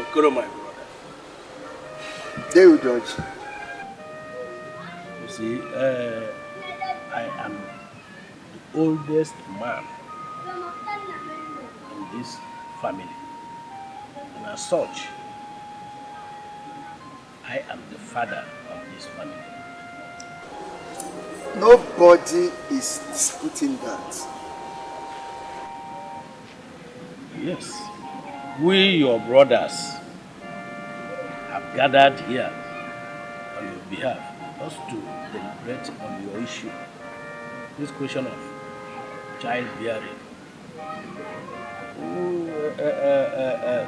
Okoro, my brother. They will judge. You see, I am the oldest man in this family. And as such, I am the father of this family. Nobody is disputing that. Yes, we, your brothers, have gathered here on your behalf just to deliberate on your issue. This question of childbearing.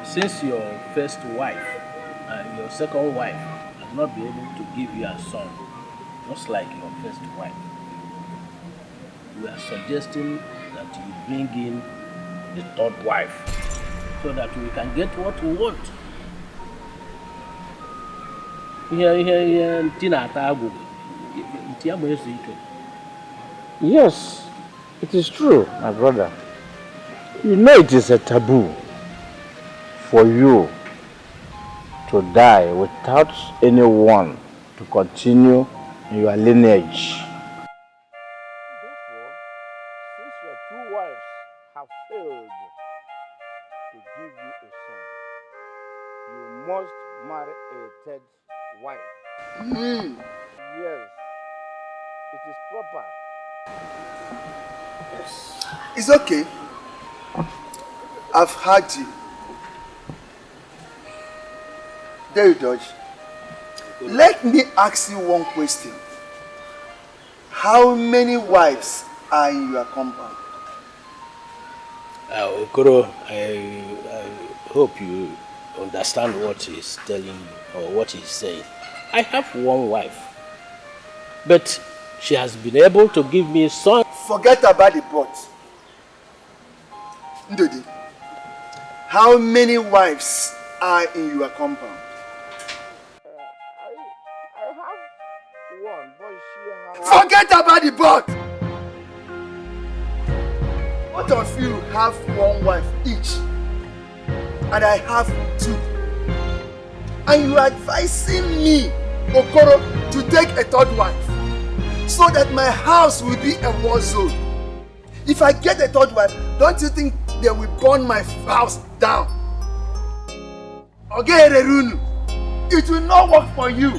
Since your first wife and your second wife has not been able to give you a son, just like your first wife, we are suggesting that you bring in the third wife so that we can get what we want. Yes, it is true, my brother. You know it is a taboo for you to die without anyone to continue your lineage. Therefore, since your two wives have failed to give you a son, you must marry a third wife. Yes, it is proper. Yes. It's okay. I've heard you. There you judge. Let me ask you one question. How many wives are in your compound? Okoro, I hope you understand what he's telling you or what he's saying. I have one wife, but she has been able to give me a son. Forget about the but. Ndodi, how many wives are in your compound? I have one, but she has... Forget about the but! Both of you have one wife each, and I have two. And you are advising me, Okoro, to take a third wife, so that my house will be a war zone. If I get a third wife, don't you think they will burn my house down? Okay, Rerunu, it will not work for you.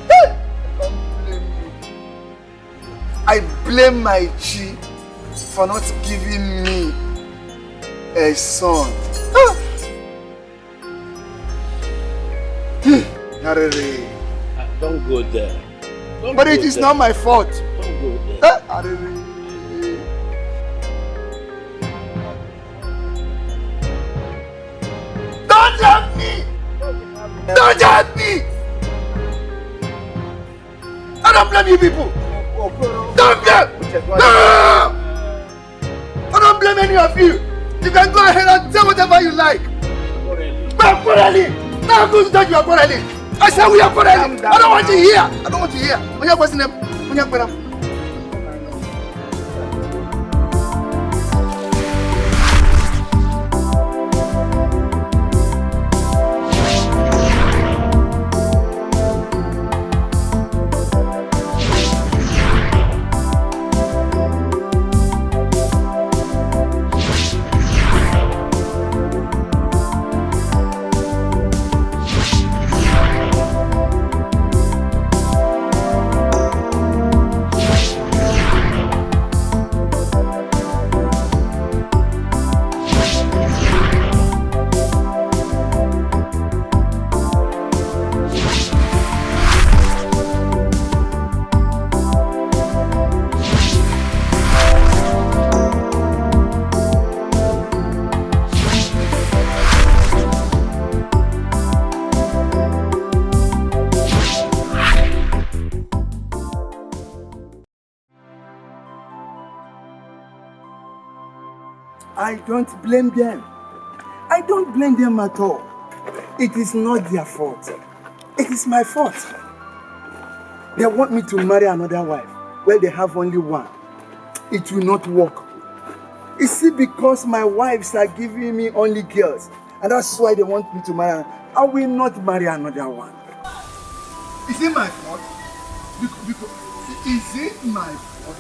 Don't blame me. I blame my G for not giving me a son. Don't go there. But it is not my fault. Don't go there. Don't help me! Don't help me! I don't blame you people. Don't blame! No! I don't blame any of you. You can go ahead and say whatever you like. But quarreling! Now I'm going to tell you are quarreling. I said we are quarreling. I don't want to hear. I don't want to hear. When you're questioning them, when you're questioning them. I don't blame them. I don't blame them at all. It is not their fault. It is my fault. They want me to marry another wife. Well, they have only one. It will not work. Is it because my wives are giving me only girls? And that's why they want me to marry? I will not marry another one. Is it my fault? Because is it my fault?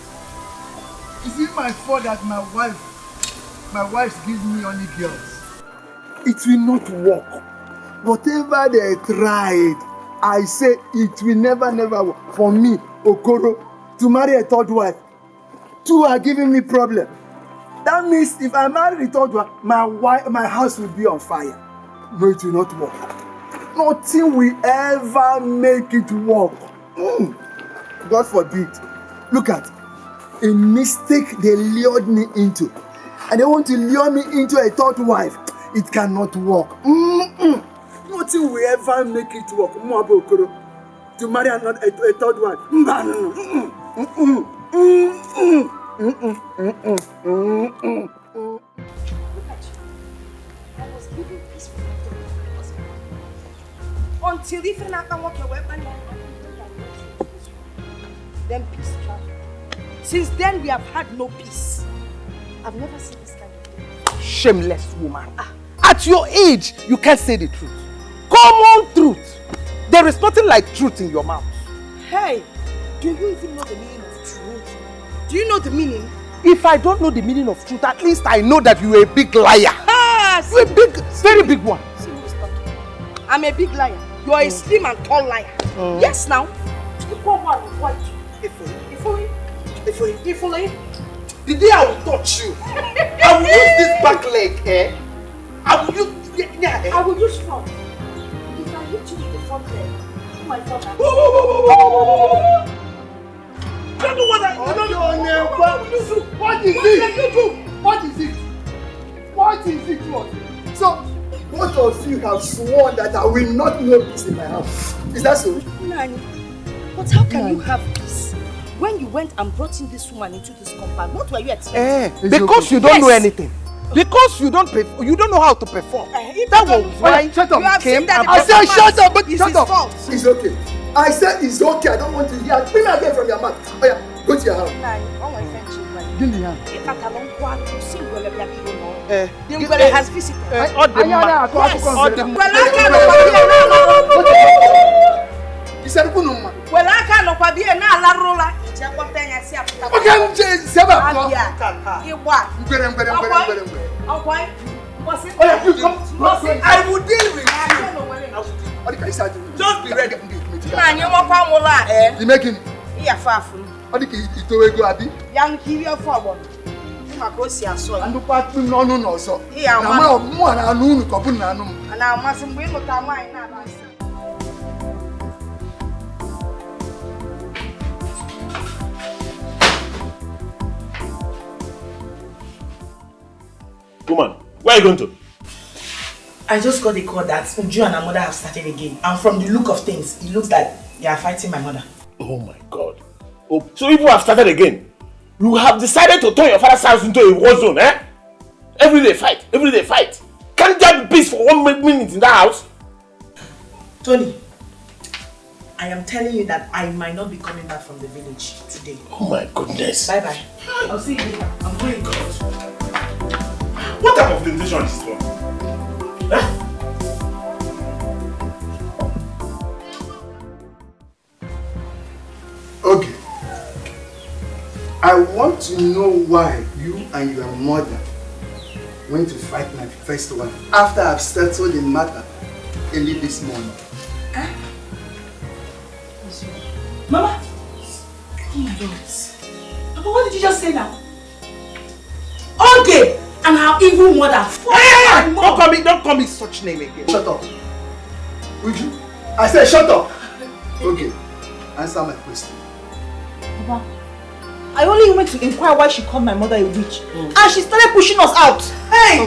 Is it my fault that my wives give me only girls? It will not work. Whatever they tried, I say it will never work. For me, Okoro, to marry a third wife, 2 are giving me problem. That means if I marry the third one, my house will be on fire. No, it will not work. Nothing will ever make it work. God forbid. Look at a mistake they lured me into. And they want to lure me into a third wife. It cannot work. Nothing will ever make it work. To marry a third wife. Look at you. I was giving peace for my husband. Until if I can walk away, then peace travel. Since then, we have had no peace. I've never seen this kind of thing. Shameless woman. At your age, you can't say the truth. Common truth. There is nothing like truth in your mouth. Hey, do you even know the meaning of truth? Do you know the meaning? If I don't know the meaning of truth, at least I know that you are a big liar. You're a big, very big one. See who's talking. I'm a big liar. You are a slim and tall liar. Yes, now. What? Ifuli. The day I will touch you, I will use this back leg, I will use I will use front. If I hit you with the front leg, my father. I don't know what I What is it? So, both of you have sworn that I will not know peace in my house. Is that so? Nani, but how can you have peace when you went and brought in this woman into this compound? What were you expecting? Because you don't know anything. Because you don't know how to perform. That was why shut up. I said shut up, but it's shut his up. fault. It's okay. I said it's okay. I don't want to hear. Bring that again from your mouth. Oh yeah, go to your house. Nani, all my friends children. Give me hand. If I can one to see where the people know. The Ngwele has visited. all the man. He said, "Kunuma." Well, I can't look at the na rola. Okay, Seba. I will deal with you. Just be ready. You making? Yeah, far from. What did you do? Young Kiwi forward. And the part no so. Yeah, I'm more than a noon, Kabunanum. And I mustn't win with our mind now. Woman, where are you going to? I just got the call that Uju and her mother have started again. And from the look of things, it looks like they are fighting my mother. Oh my God. Oh, so people have started again? You have decided to turn your father's house into a war zone, eh? Every day fight. Can't there be peace for 1 minute in that house? Tony, I am telling you that I might not be coming back from the village today. Oh my goodness. Bye-bye. I'll see you later. I'm going. What type of decision is this one? Huh? Okay. I want to know why you and your mother went to fight my first wife after I've settled the matter early this morning. Huh? Mama? Oh my God. Papa, what did you just say now? Okay! And her evil mother. Hey! Don't call me such name again. Shut up. Would you? I said shut up. Okay. Answer my question. Papa, I only went to inquire why she called my mother a witch. And she started pushing us out. Hey!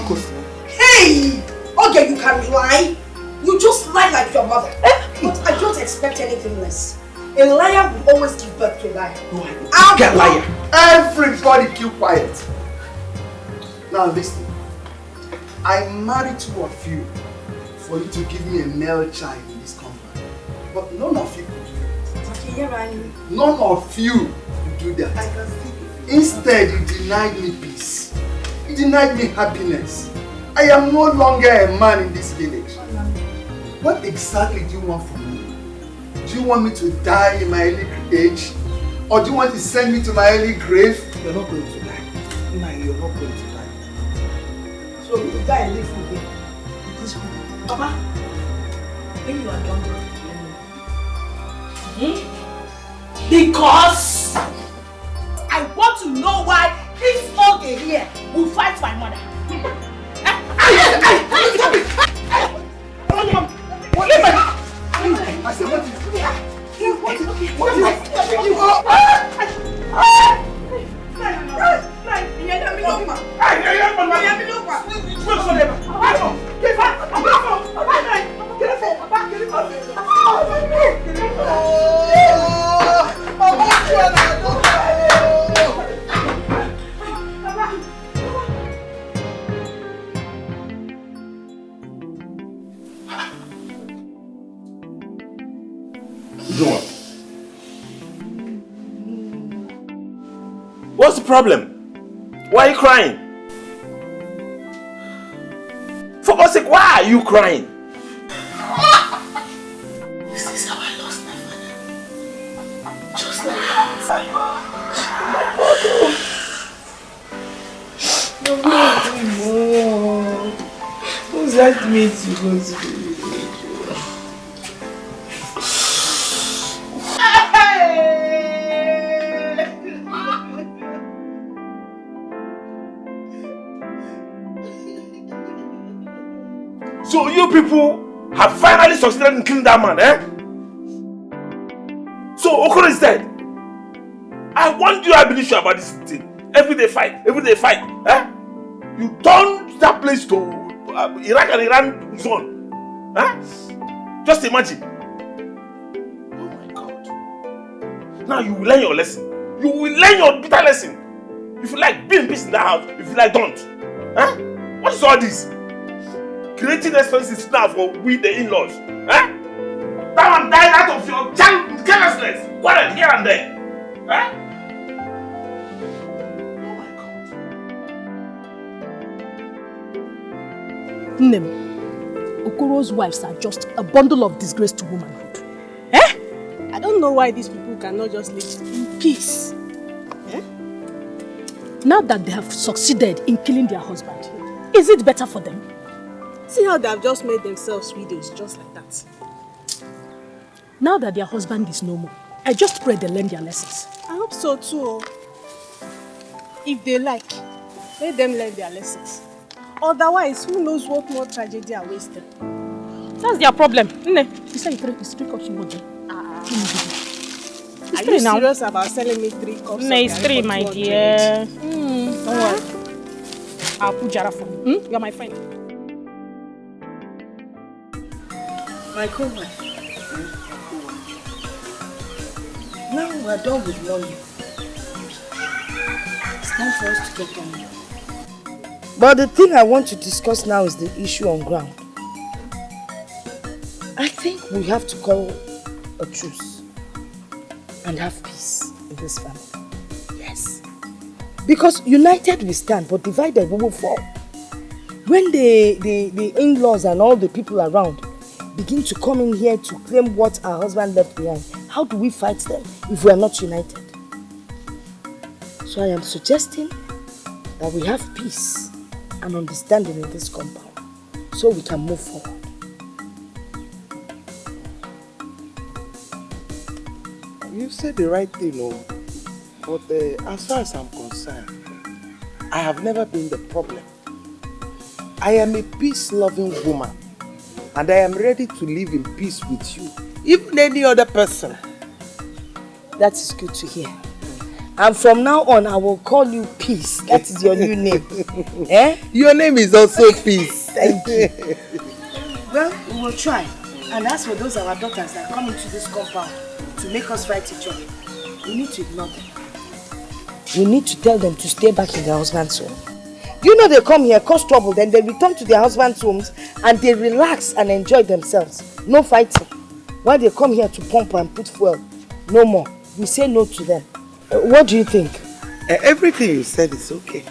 Hey! Okay, you can lie. You just lie like your mother. But I don't expect anything less. A liar will always give birth to a liar. Get liar. Everybody keep quiet. Now listen. I married 2 of you for you to give me a male child in this compound. But none of you could do that. None of you could do that. Instead, you denied me peace. You denied me happiness. I am no longer a man in this village. What exactly do you want from me? Do you want me to die in my early age? Or do you want to send me to my early grave? You're not going to die. Nah, you're not going to die. So you die and live with me. With this people. Papa, when you are done, because I want to know why this Oge here will fight my mother. Stop it! I said, what is it? What's the problem? Why are you crying? For God's sake, why are you crying? This is how I lost my father. Just like that. No. Who's that me to go to the village? So you people have finally succeeded in killing that man, eh? So Okoro is dead. I want you, I believe you about this thing. Every day fight, eh? You turned that place to Iraq and Iran zone, eh? Just imagine. Oh my God. Now you will learn your lesson. You will learn your bitter lesson. If you like, be in peace in that house. If you like, don't. Eh? What is all this? Creating expenses now for we the in-laws. Eh? That one died out of your carelessness. Quarrel here and there. Eh? Oh my God. Nnem, Okoro's wives are just a bundle of disgrace to womanhood. Eh? I don't know why these people cannot just live in peace. Eh? Now that they have succeeded in killing their husband, is it better for them? See how they have just made themselves widows just like that. Now that their husband is no more, I just pray they learn their lessons. I hope so too. If they like, let them learn their lessons. Otherwise, who knows what more tragedy awaits them. That's their problem. Nne, you say it's 3 cups of water. Are you serious about selling me 3 cups? No, it's 3, my dear. Don't worry. I'll put Jara for you. You're my friend. My co-wife. Now we're done with money. It's time for us to get on. But the thing I want to discuss now is the issue on ground. I think we have to call a truce and have peace in this family. Yes. Because united we stand, but divided we will fall. When the in-laws and all the people around begin to come in here to claim what our husband left behind, how do we fight them if we are not united? So I am suggesting that we have peace and understanding in this compound so we can move forward. You said the right thing, but as far as I'm concerned, I have never been the problem. I am a peace-loving woman, and I am ready to live in peace with you, even any other person. That is good to hear. And from now on, I will call you Peace. That is your new name. Eh? Your name is also Peace. Thank you. Well, we will try. And as for those our daughters that come into this compound to make us fight each other, we need to ignore them. We need to tell them to stay back in their husband's home. You know they come here, cause trouble, then they return to their husband's homes and they relax and enjoy themselves. No fighting. While they come here to pump and put fuel, no more. We say no to them. What do you think? Everything you said is okay.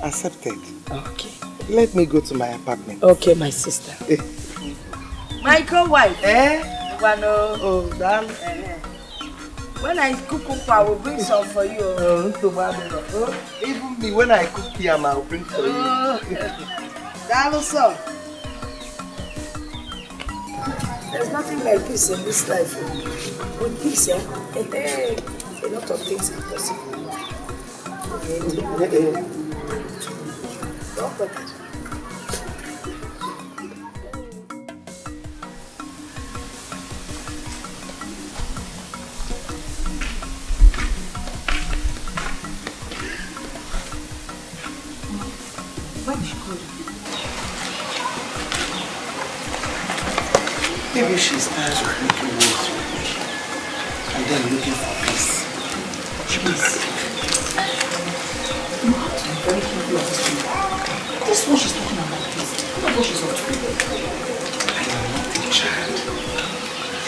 Accepted. Okay. Let me go to my apartment. Okay, my sister. My co-wife. Oh, darling. When I cook I will bring some for you. Even me, when I cook yam, I will bring for you. That also. There's nothing like peace in this life. With peace, a lot of things are possible. Don't forget. Why did she call you? Maybe she's tired of making waves with me and then looking for peace. Peace. You have to be very careful of this thing. This is what she's talking about, please. Look what she's up to. I am not a child.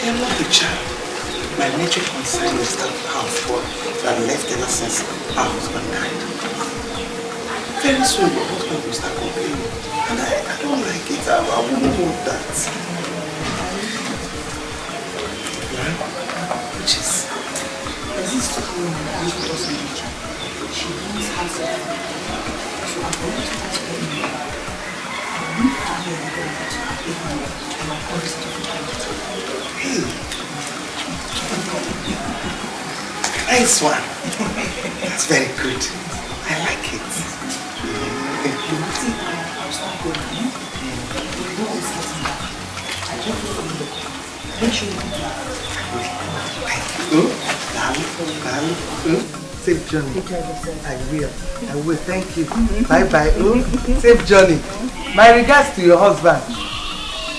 I am not a child. My major concern is that houseboy that left ever since our husband died. Very soon your husband will start complaining. And I don't like it. I wouldn't want that. Which is? There's this woman that lives with us in Nigeria. She runs herself. So I'm going to ask her in here. I will have her and my policy to Hey! Nice one! That's very good. I like it. I'll start going. You know what's getting back. I just go from the car. Make sure you do that. Safe journey. I will. Thank you. Bye. Safe journey. My regards to your husband.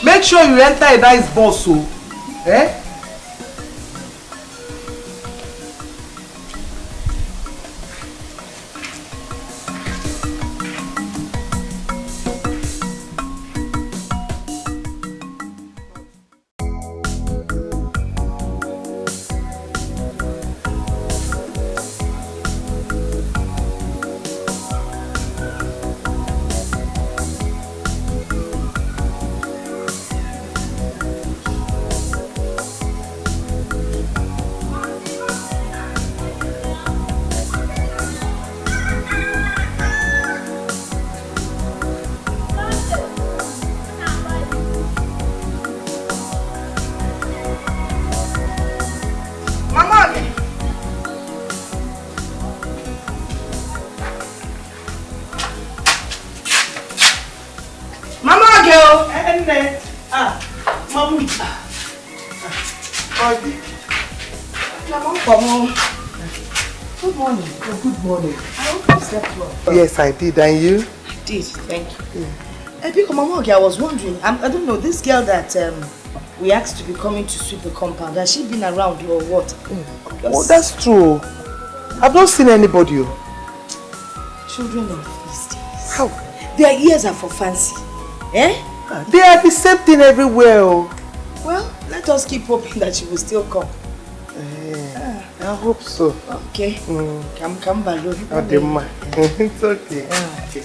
Make sure you enter a nice bus, so. Eh? Good morning. Oh, good morning. I hope you slept well. Yes, I did. And you? I did, thank you. Because Mama, I was wondering, I don't know, this girl that we asked to be coming to sweep the compound, has she been around or what? Oh, that's true. I've not seen anybody. Children of these days. How? Their ears are for fancy. Eh? They are the same thing everywhere. Well, let us keep hoping that she will still come. I hope so. Okay. Come, Balo. It's okay. Okay.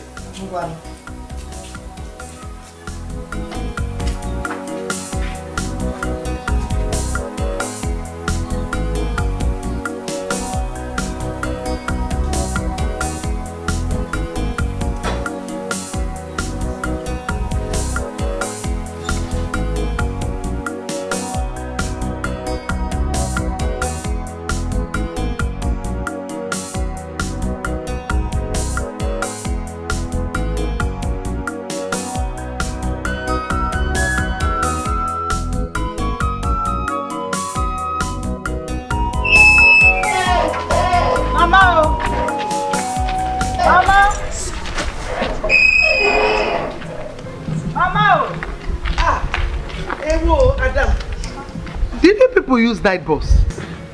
Use night bus?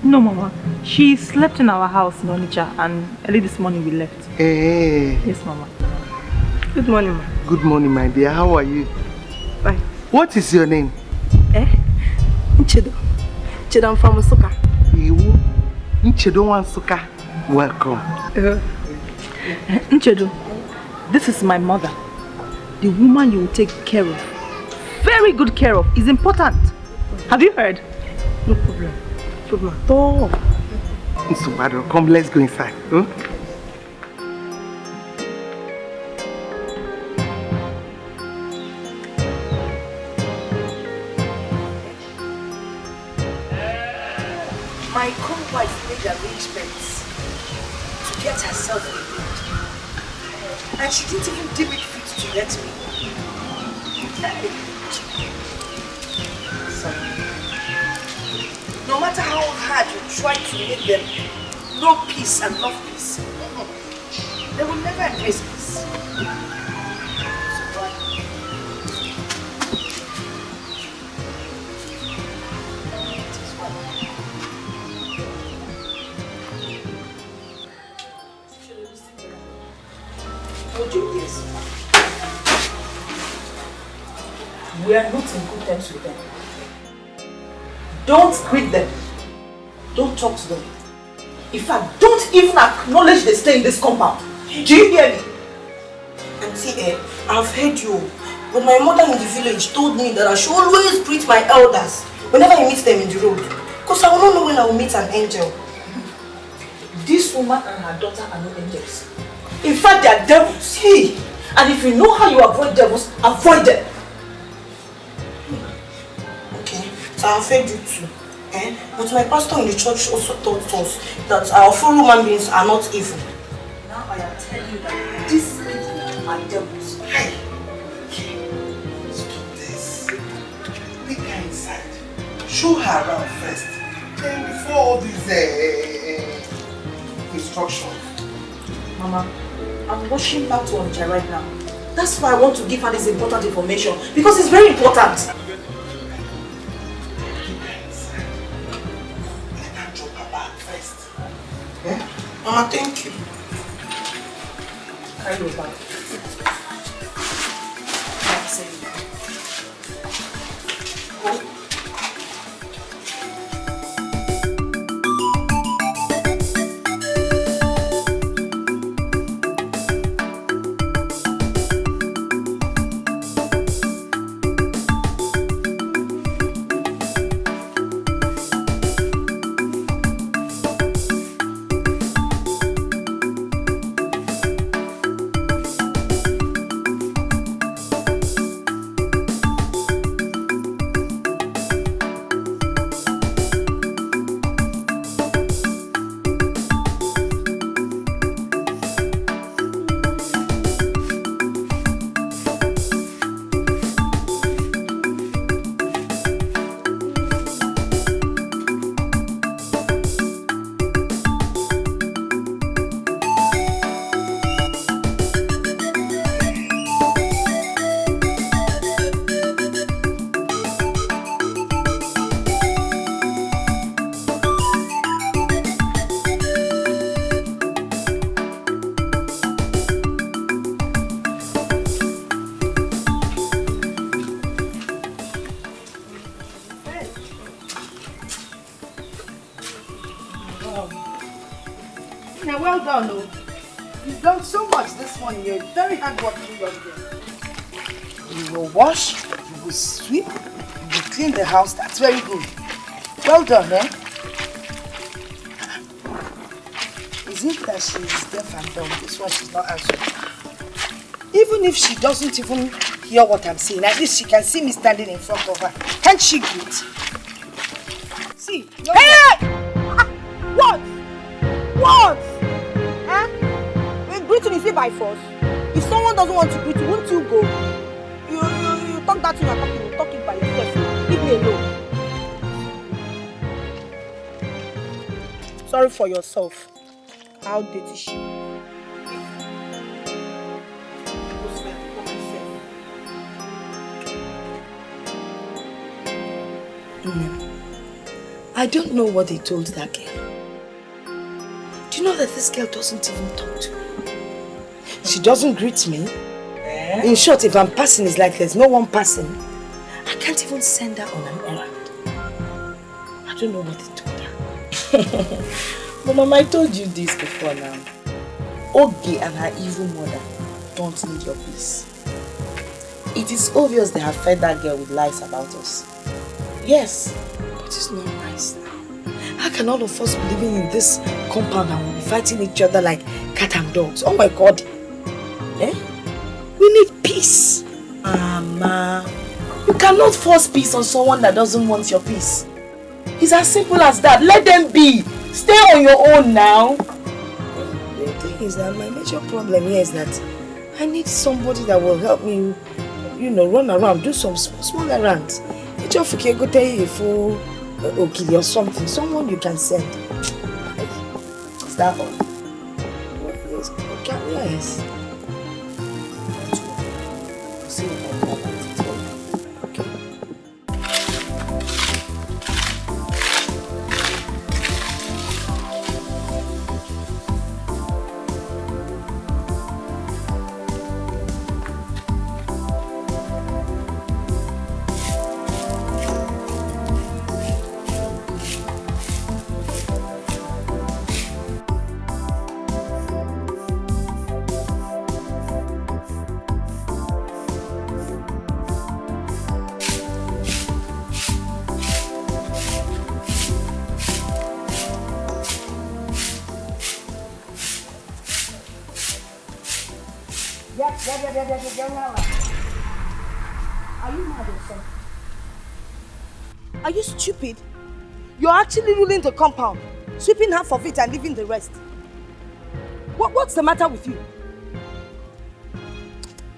No, Mama. She slept in our house in Onitsha and early this morning we left. Hey. Yes, Mama. Good morning, Ma. Good morning, my dear. How are you? Fine. What is your name? Nchedo. Nchedo, I'm from Nsukka. Nchedo Nsuka. Welcome. Nchedo, This is my mother. The woman you will take care of. Very good care of. Is important. Have you heard? No problem. No problem at all. So, come, let's go inside. Huh? My co-wife made arrangements to get herself removed. And she didn't even deem it fit to let me. So, no matter how hard you try to make them know peace and love peace, they will never embrace peace. We are not in good terms with them. Don't greet them. Don't talk to them. In fact, don't even acknowledge they stay in this compound. Do you hear me? Auntie, I've heard you. But my mother in the village told me that I should always greet my elders whenever I meet them in the road. Because I will not know when I will meet an angel. This woman and her daughter are not angels. In fact, they are devils. Hey. And if you know how you avoid devils, avoid them. Okay, so I've heard you too. But my pastor in the church also taught us that our fellow human beings are not evil. Now I am telling you that these people are devils. Hey! Stop this. Take her inside. Show her around first. Then before all these instructions. Mama, I'm rushing back to Onitsha right now. That's why I want to give her this important information. Because it's very important. Mama, thank you. Carry your bag. You're a very hard-working young girl. You will wash, you will sweep, you will clean the house. That's very good. Well done, eh? Is it that she's deaf and dumb? This one she's not answering. Even if she doesn't even hear what I'm saying, at least she can see me standing in front of her. Can't she greet? See? Hey! What? What? Eh? Greeting is it by force? If someone doesn't want to greet you, won't you go? You talk that to your talking, you talk it by yourself. Leave me alone. Sorry for yourself. How dirty she is. I don't know what they told that girl. Do you know that this girl doesn't even talk to me? She doesn't greet me. In short, if I'm passing, it's like there's no one passing. I can't even send her on an errand. I don't know what they told her. But Mama, I told you this before now. Ogie and her evil mother don't need your peace. It is obvious they have fed that girl with lies about us. Yes, but it's not nice now. How can all of us be living in this compound and we'll be fighting each other like cat and dogs? Oh my God. Eh? We need peace. Mama, you cannot force peace on someone that doesn't want your peace. It's as simple as that. Let them be. Stay on your own now. The thing is that my major problem here is that I need somebody that will help me, you know, run around, do some small errands. Just go tell you for Okili or something. Someone you can send. Is that all? Yes. Okay, yes. See what I do about it. Okay. Are you mad or something? Are you stupid? You're actually ruling the compound, sweeping half of it and leaving the rest. What's the matter with you?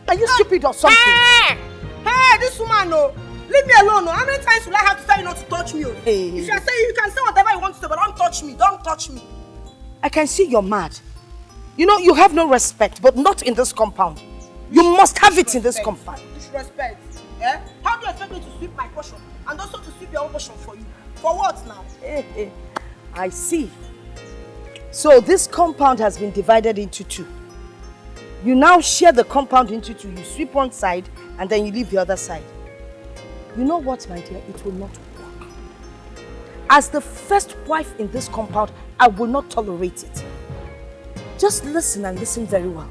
Are you stupid or something? Hey, this woman, no. Leave me alone, no. How many times will I have to tell you not to touch me? Hey. If you are saying you can say whatever you want to say, but don't touch me. Don't touch me. I can see you're mad. You know, you have no respect, but not in this compound. You must have it in this compound. Disrespect. Eh? How do you expect me to sweep my portion and also to sweep your own portion for you? For what now? I see. So this compound has been divided into two. You now share the compound into two. You sweep one side and then you leave the other side. You know what, my dear? It will not work. As the first wife in this compound, I will not tolerate it. Just listen and listen very well.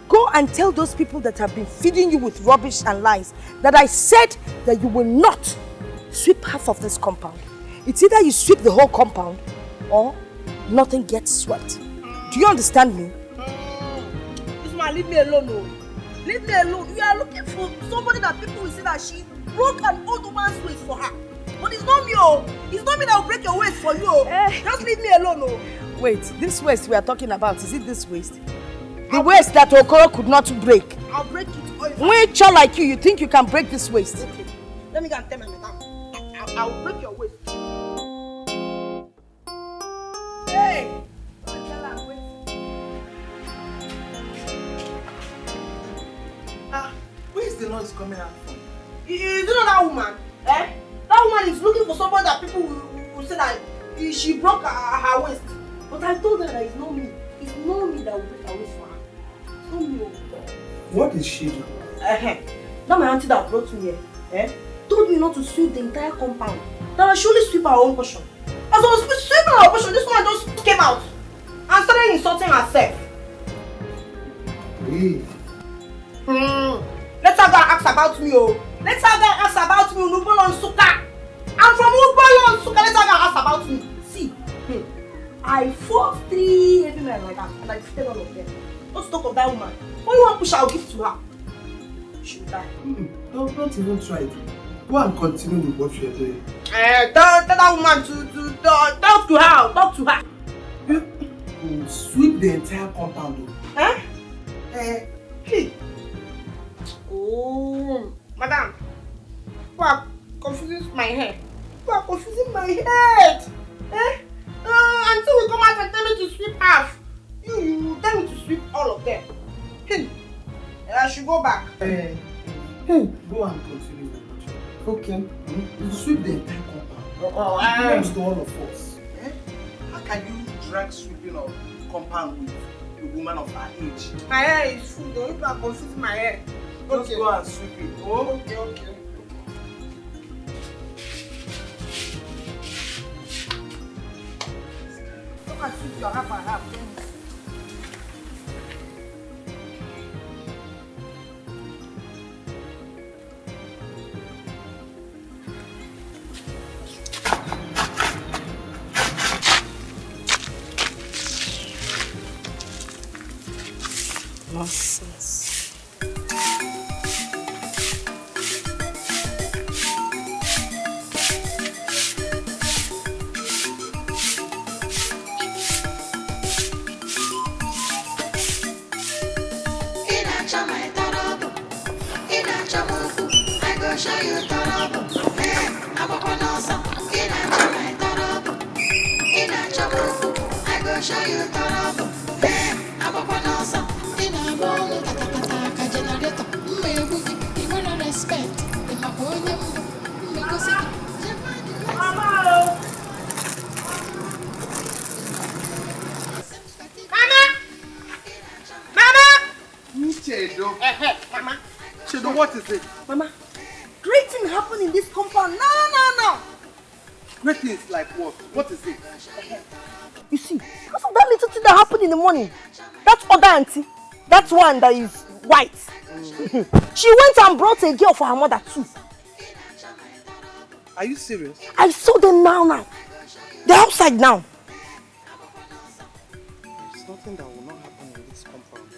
Go and tell those people that have been feeding you with rubbish and lies that I said that you will not sweep half of this compound. It's either you sweep the whole compound or nothing gets swept. Do you understand me? This man, leave me alone, no. Leave me alone. You are looking for somebody that people will say that she broke an old woman's waist for her. But it's not me, oh. It's not me that will break your waist for you, oh. Just leave me alone, oh. Wait, this waist we are talking about, is it this waist? The waist that Okoro could not break. I'll break it. When a child like you think you can break this waist? Okay. Let me go and tell my madam. I'll break your waist. Hey! Where is the noise coming out from? You know that woman? Eh? That woman is looking for somebody that people will say that she broke her waist. But I told her that it's not me. It's not me that will break her waist for her. It's not me. What did she do? Not my auntie that brought me here. Told me not to sweep the entire compound. That I should only sweep our own portion. As I was sweeping our portion, this woman just came out and started insulting herself. Hey. Let her go and ask about me, oh. Let her go and ask about me, Unubolon Suka. I'm from Unubolon Suka. Let her go and ask about me. See, I fought 3 heavy men like that, and I defeated all of them. Don't talk of that woman. What you want push, I'll give to her. She will die. Don't even try it. Go and continue with what you're doing. Tell that woman to talk to her. Talk to her. You sweep the entire compound. Hey. Oh, madam. You are confusing my hair. You are confusing my head. Until we come out and tell me to sweep half. You tell me to sweep all of them. I should go back. Go and continue with what you're doing. Okay. You sweep the entire compound. It belongs to all of us. How can you drag sweeping of compound with a woman of her age? My hair is full though. You are confusing my hair. Just go and sweep it. Oh? Okay. Come and sweep your half and half. Nonsense. Show you trouble. Hey, I'm up on awesome. In a trouble. I go show you trouble. Hey, I'm up on awesome. In a roll, ta generator. Me boogie, you wanna respect. In my phone, me go see. Mama! Chedo. Mama. Chedo, what is it? Mama. Great thing happened in this compound. No. Great things like what? What is it? You see, because of that little thing that happened in the morning, that other auntie, that one that is white, she went and brought a girl for her mother too. Are you serious? I saw them now. They're outside now. There's nothing that will not happen in this compound.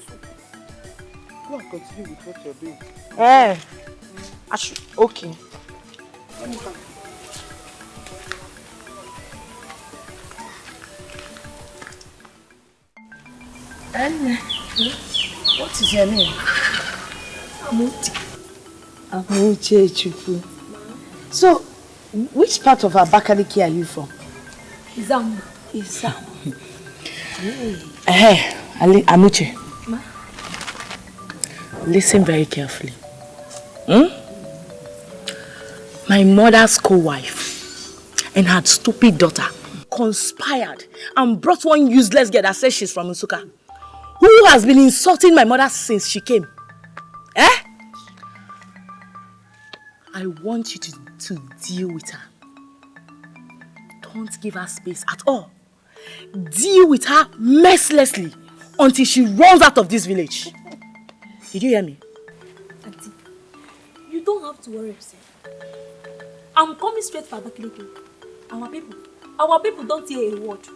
Go and continue with what you're doing. I should. Okay. And what is your name? Amuche Chukwu. So, which part of Abakaliki are you from? Izam. Amuche. Listen very carefully. My mother's co-wife and her stupid daughter conspired and brought one useless girl that says she's from Nsukka, who has been insulting my mother since she came. I want you to deal with her. Don't give her space at all. Deal with her mercilessly until she runs out of this village. Did you hear me? Auntie, you don't have to worry yourself. I'm coming straight for Abakaliki. Our people don't hear a word.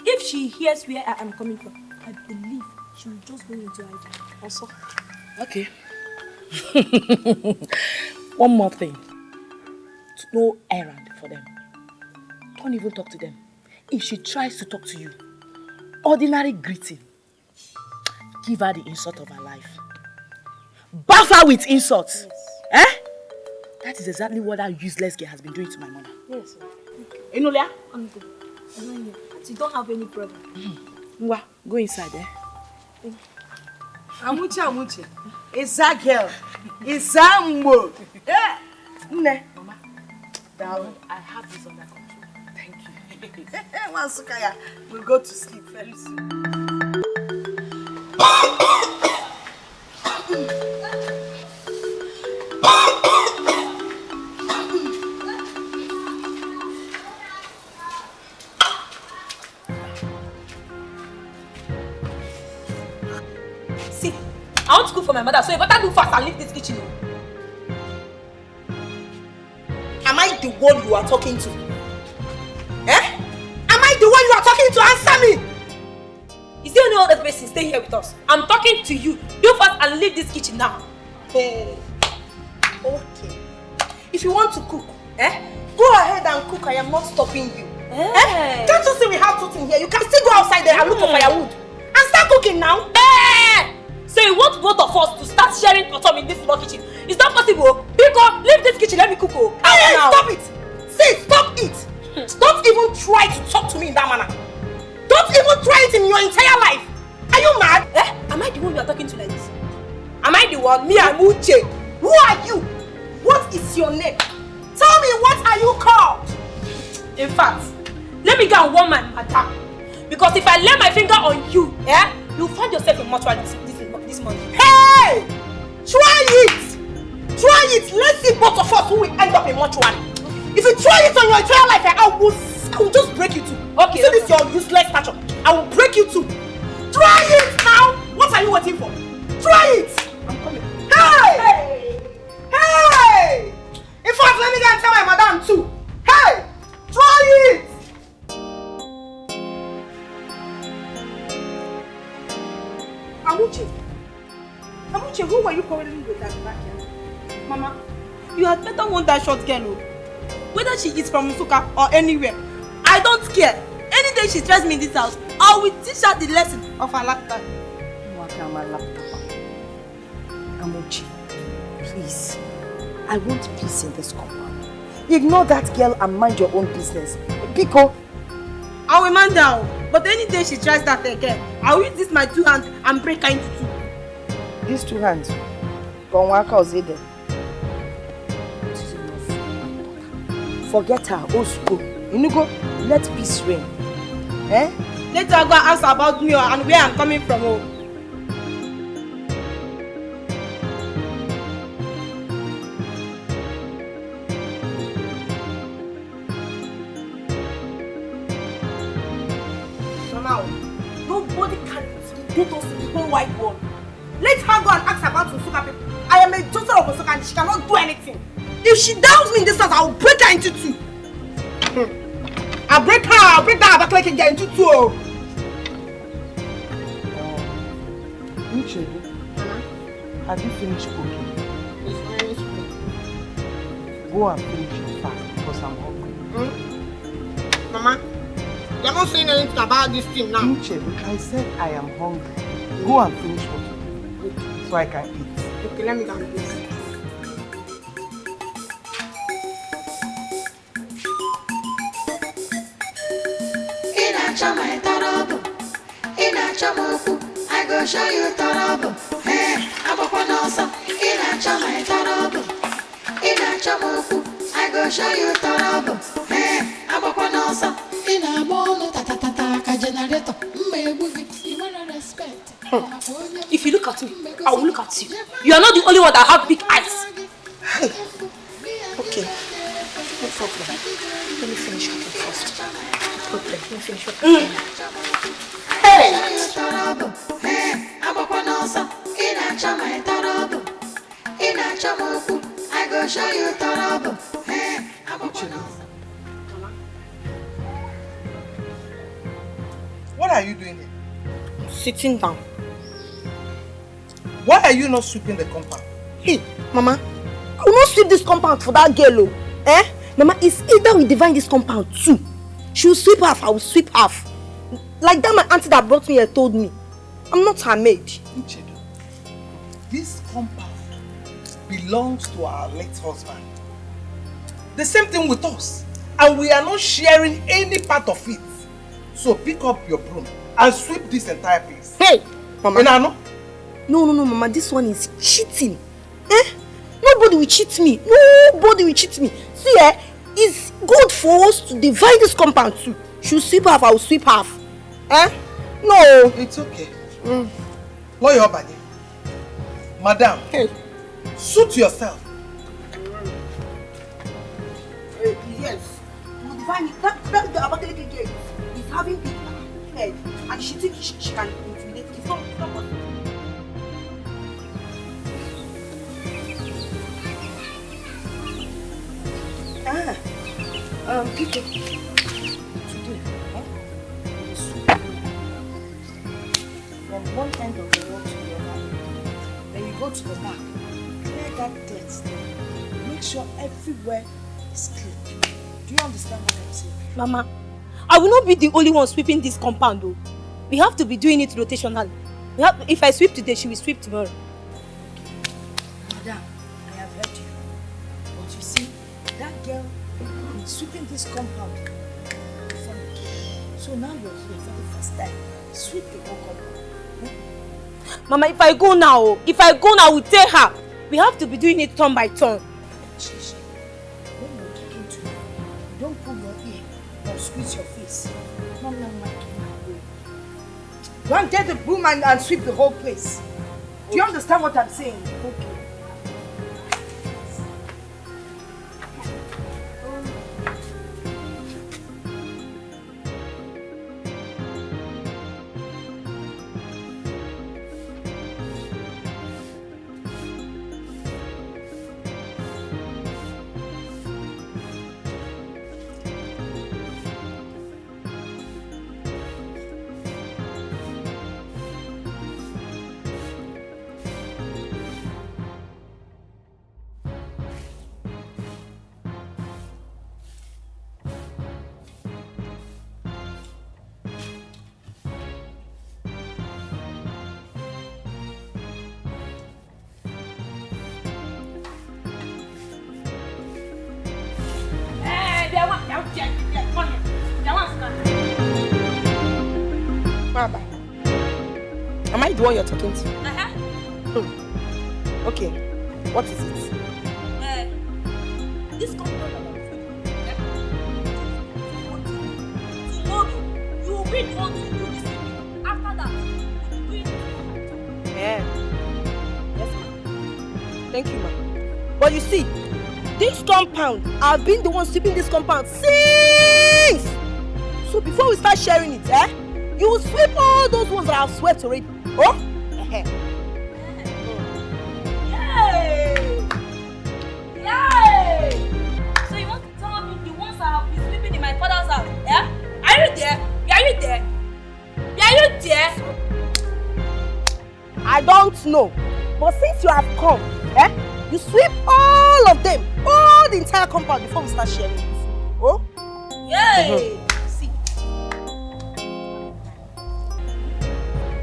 If she hears where I am coming from, I believe she will just go into hiding. Also. Okay. One more thing. No errand for them. Don't even talk to them. If she tries to talk to you, ordinary greeting. Give her the insult of her life. Buff her with insults. Yes. That is exactly what that useless girl has been doing to my mother. Yes, sir. Enolia? Uncle, I don't hear. You don't have any problem. Ngwa, go inside, Amuche. It's that girl. It's that Mbo. Mama, darling, I have this under control. Thank you. Sukaya, we'll go to sleep very soon. See, I want to cook for my mother, so you better do fast and leave this kitchen. Am I the one you are talking to? Am I the one you are talking to? Answer me! Is there any other person staying here with us? I'm talking to you. Do fast and leave this kitchen now. Okay. If you want to cook, go ahead and cook. I am not stopping you. Can't you see we have food in here? You can still go outside there and look for firewood. And start cooking now. So you want both of us to start sharing bottom in this small kitchen? It's not possible. Biko, leave this kitchen, let me cook. Hey, stop it! See, stop it! Don't even try to talk to me in that manner. Don't even try it in your entire life. Are you mad? Am I the one you are talking to like this? Am I the one? Me, Amuche. Who are you? What is your name? Tell me, what are you called? In fact, let me go and warn my mother. Because if I lay my finger on you, you'll find yourself in mortuary this morning. Hey! Try it! Try it! Let's see both of us who will end up in mortuary. If you try it on your entire life, I will just break you too. Okay. See this your useless stature. I will break you too. Try it now! What are you waiting for? Try it! I'm coming. Hey! Hey! In fact, let me go and tell my madam too. Hey! Try it! Amuche, Amuche, who were you quarreling with that back here? Mama, you had better want that short girl. Whether she is from Musuka or anywhere, I don't care. Any day she tries me in this house, I will teach her the lesson of her lifetime. Amuchi, please. I want peace in this compound. Ignore that girl and mind your own business. Biko. I will mind her, but any day she tries that again, I will use this my 2 hands and break her into 2. These 2 hands. Go work out there. Forget her. Osuko. You go. Let peace reign. Eh? Let her go and ask about me and where I'm coming from. Mama, nobody can intimidate us in the whole wide world. Let her go and ask about Usuka people. I am a daughter of Usuka and she cannot do anything. If she doubts me in this house, I will break her into 2. I'll break her back like again into 2. Uche, have you finished cooking? It's very small. Go and finish it fast because I'm hungry. Mama, you're not saying anything about this thing now. Uche, I said I am hungry. Go and finish what you do so I can eat. Okay, let me go and do this. I go show you trouble. Hey, I'm up on awesome. In a chama, trouble. In a chamoku, I go show you trouble. Hey, I'm up on awesome. In a bone, ta generator. You wanna respect. If you look at me, I will look at you. You are not the only one that have big eyes. Okay. No problem. Let me finish cooking first. No problem. Let me finish cooking. Hey! Hey, I'm up on awesome. In a chama, trouble. In a chamoku, I go show you trouble. Hey, I'm up on awesome. What are you doing here? Sitting down. Why are you not sweeping the compound? Hey, Mama, I will not sweep this compound for that girl. Eh? Mama, it's either we divide this compound too. She will sweep half, I will sweep half. Like that my auntie that brought me here told me. I'm not her maid. Uchedo, this compound belongs to our late husband. The same thing with us. And we are not sharing any part of it. So pick up your broom and sweep this entire place. Hey, Mama. Enano? No, Mama, this one is cheating. Eh? Nobody will cheat me. Nobody will cheat me. See, it's good for us to divide this compound too. She'll sweep half, I will sweep half. Eh? No. It's okay. What your body? Madam, hey, suit yourself. Yes. We'll divide it. That the Abakaliki girl is having big head and she thinks she can intimidate. It's not possible. People. Today, from one end of the road to the other, then you go to the back, clear that dirt, make sure everywhere is clean. Do you understand what I'm saying? Mama, I will not be the only one sweeping this compound though. We have to be doing it rotationally. If I sweep today, she will sweep tomorrow. Madam, I have heard you. But you see, that girl is sweeping this compound. So now you're here for the first time. Sweep the whole compound. Mama, if I go now, I will tell her. We have to be doing it turn by turn. Chichi, when you're talking to me, don't pull your ear or squeeze your face. Mom, go and get the broom and sweep the whole place. Do you understand what I'm saying? Okay. Maba. Am I the one you're talking to? Okay. What is it? This compound about tomorrow, you will be the one to do this thing. After that, you will do it. Yeah. Yes, ma'am. Thank you, ma'am. But you see, this compound, I've been the one sweeping this compound since. So before we start sharing it, you will sweep all those ones that I've swept already. Oh? Yay! Yay! So you want to tell me the ones that have been sleeping in my father's house? Yeah? Are you there? Are you there? Are you there? I don't know. But since you have come, you sweep all of them, all the entire compound before we start sharing it. Oh? Yay! See.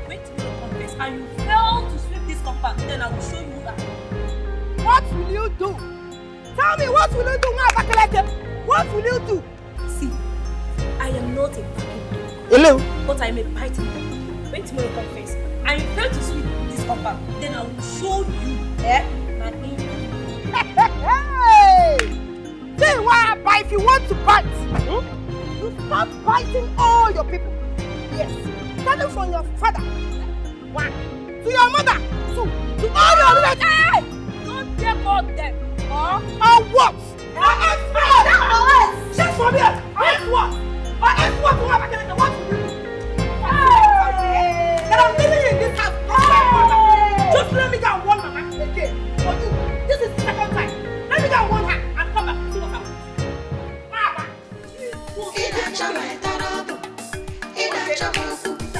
Wait till you confess and you fail to sweep this compound, then I will show you that. What will you do? Tell me, what will you do, Mabakalete? What will you do? See, I am not a backing dog. Hello? But I am a biting dog. Wait till you confess and you fail to sweep this compound, then I will show you my name. Hey! Say why bite if you want to bite. You start biting all your people. Yes. Starting from your father. 1. To your mother. 2. To all your relatives. Hey! Don't dare call them. Or what? Or else just for me. Or else what? Or else what? What will you do? That I'm living in this house. Just let me go and warn mama again. For you. This is the second time. Let me go and warn her and come back. See what happens. Mama.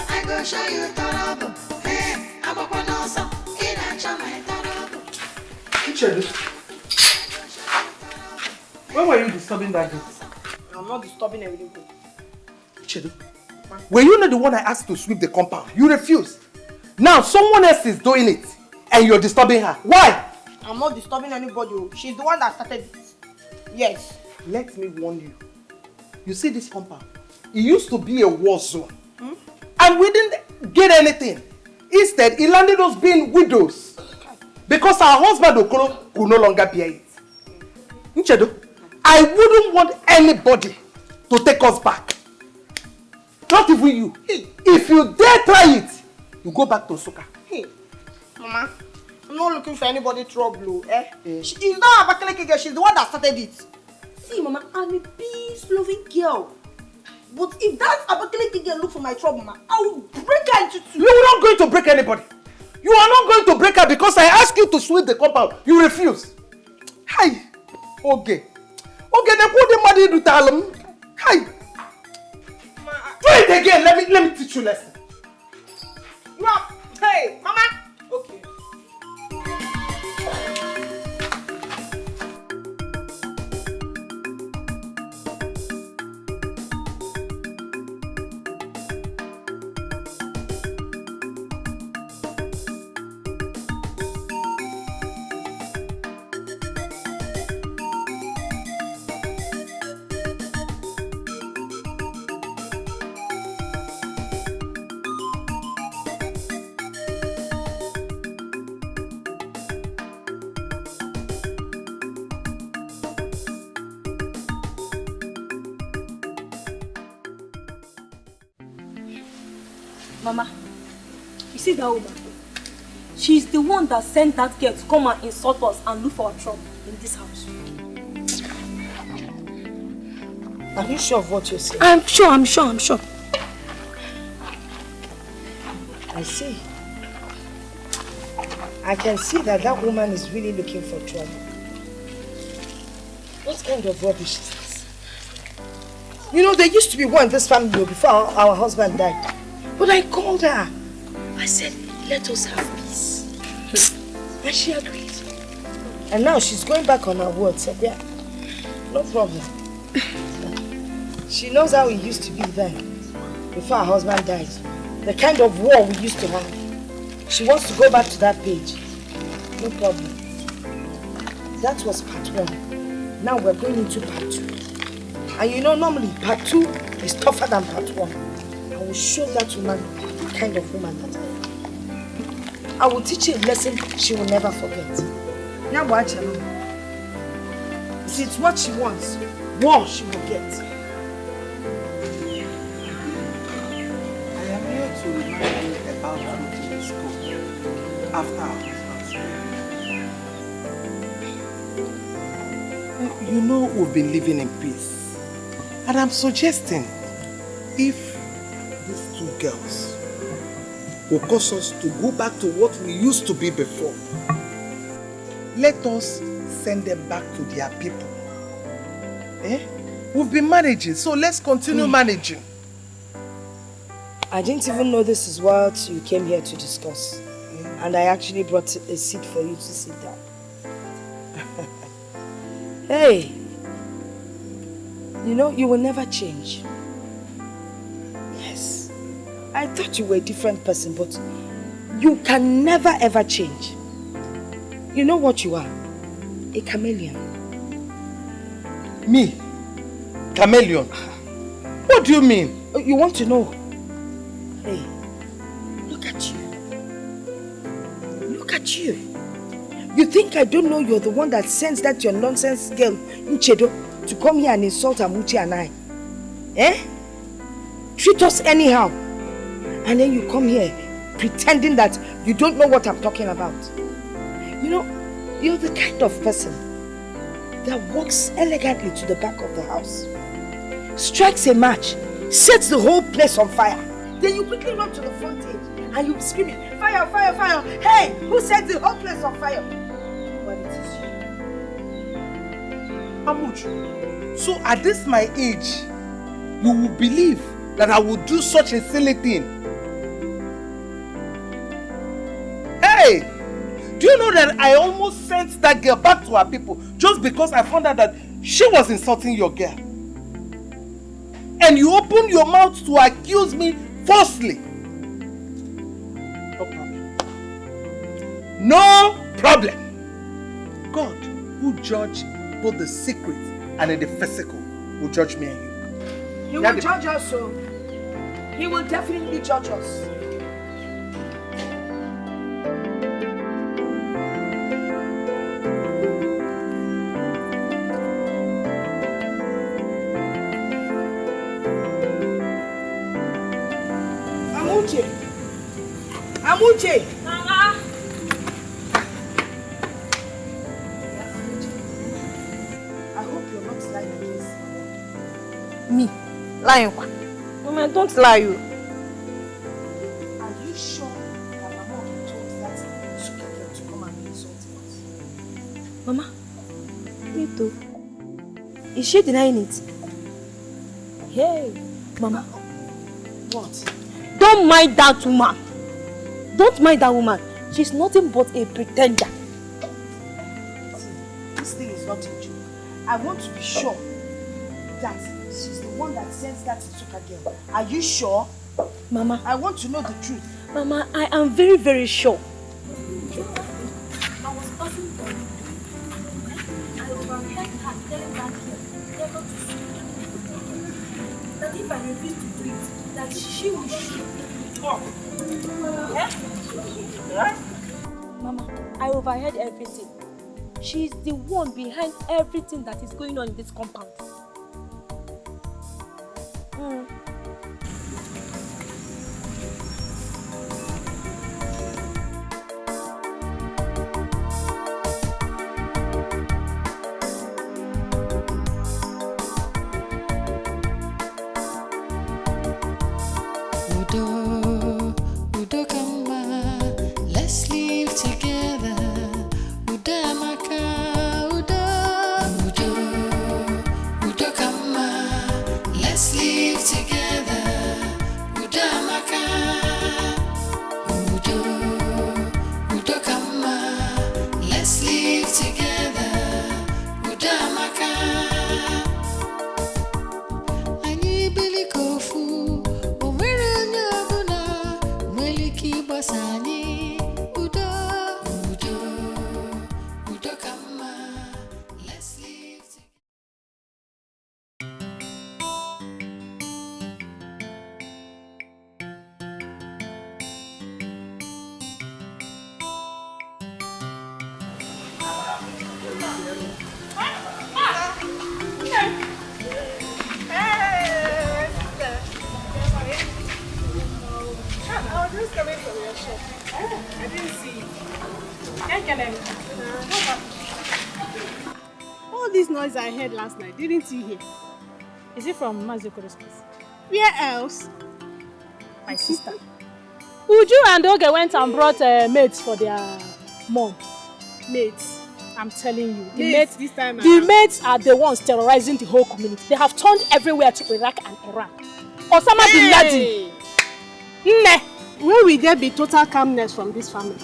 I go show you trouble. Hey, I'm up on also. When were you disturbing that gate? I'm not disturbing everything. Chedu, were you not the one I asked to sweep the compound? You refused. Now someone else is doing it and you're disturbing her. Why? I'm not disturbing anybody. She's the one that started it. Yes. Let me warn you. You see this compound? It used to be a war zone. And we didn't get anything. Instead, it landed us being widows. Because our husband Okoro could no longer bear it. Nchedo, I wouldn't want anybody to take us back. Not even you. If you dare try it, you go back to Nsukka. Hey, Mama, I'm not looking for anybody trouble. She's not a Abakaleke girl. She's the one that started it. See, Mama, I'm a peace-loving girl. But if that Abakaleke girl look for my trouble, Mama, I will break her into two. You are not going to break anybody. You are not going to break her because I asked you to sweep the compound. You refuse. Hi. Okay. Okay, then put the money to tell him. Hi. Do it again. Let me teach you a lesson. No. Hey, Mama. Okay. Mama, you see that woman? She's the one that sent that girl to come and insult us and look for our trouble in this house. Are you sure of what you're saying? I'm sure. I see. I can see that that woman is really looking for trouble. What kind of rubbish is this? You know, there used to be one in this family before our husband died. But I called her. I said, let us have peace. And she agreed. And now she's going back on her word. Said, yeah, no problem. She knows how it used to be then, before her husband died. The kind of war we used to have. She wants to go back to that page. No problem. That was part 1. Now we're going into part 2. And you know, normally part 2 is tougher than part 1. I will show that woman kind of woman that I am. I will teach her a lesson she will never forget. Now watch her. If it's what she wants, war she will get. I am here to remind you about what we spoke after our husband's. You know we've been living in peace. And I'm suggesting if these two girls will cause us to go back to what we used to be before, let us send them back to their people. We've been managing, so let's continue managing. I didn't even know this is what you came here to discuss. And I actually brought a seat for you to sit down. Hey, you know, you will never change. Yes, I thought you were a different person, but you can never ever change. You know what you are? A chameleon. Me? Chameleon? What do you mean? You want to know? Hey, look at you. Look at you. You think I don't know you're the one that sends that your nonsense girl, Nchedo, to come here and insult Amuchi and I? Treat us anyhow. And then you come here pretending that you don't know what I'm talking about. You know, you're the kind of person that walks elegantly to the back of the house, strikes a match, sets the whole place on fire. Then you quickly run to the front edge and you be screaming, fire, fire, fire. Hey, who set the whole place on fire? But it is you. Amuchi, so at this my age, you will believe that I would do such a silly thing? Hey! Do you know that I almost sent that girl back to her people just because I found out that she was insulting your girl? And you opened your mouth to accuse me falsely. No problem. No problem. God, who judge both the secret and in the physical, will judge me and you. He will judge us, so he will definitely judge us. Amuche! Mama! I hope you're not lying against me. Lying what? Mama, don't lie you. Are you sure that Mama told that Suka girl to come and insult us? Mama, me too. Is she denying it? Hey, Mama. What? Don't mind that woman. Don't mind that woman. She's nothing but a pretender. See, this thing is not a joke. I want to be sure that she's the one that sends that Suka girl. Are you sure? Mama. I want to know the truth. Mama, I am very, very sure. I was passing by. I overheard her telling that girl never to shoot. That if I refuse to do it, that she will shoot me up. Yeah? Mama, I overheard everything. She's the one behind everything that is going on in this compound. coming from your shop. I didn't see you. All this noise I heard last night, didn't you hear? Is it from Mazukoro's place? Where else? My sister. Uju and Oge went and brought maids for their mom. Maids. I'm telling you. The maids are the ones terrorizing the whole community. They have turned everywhere to Iraq and Iran. Osama bin Laden. Where will there be total calmness from this family?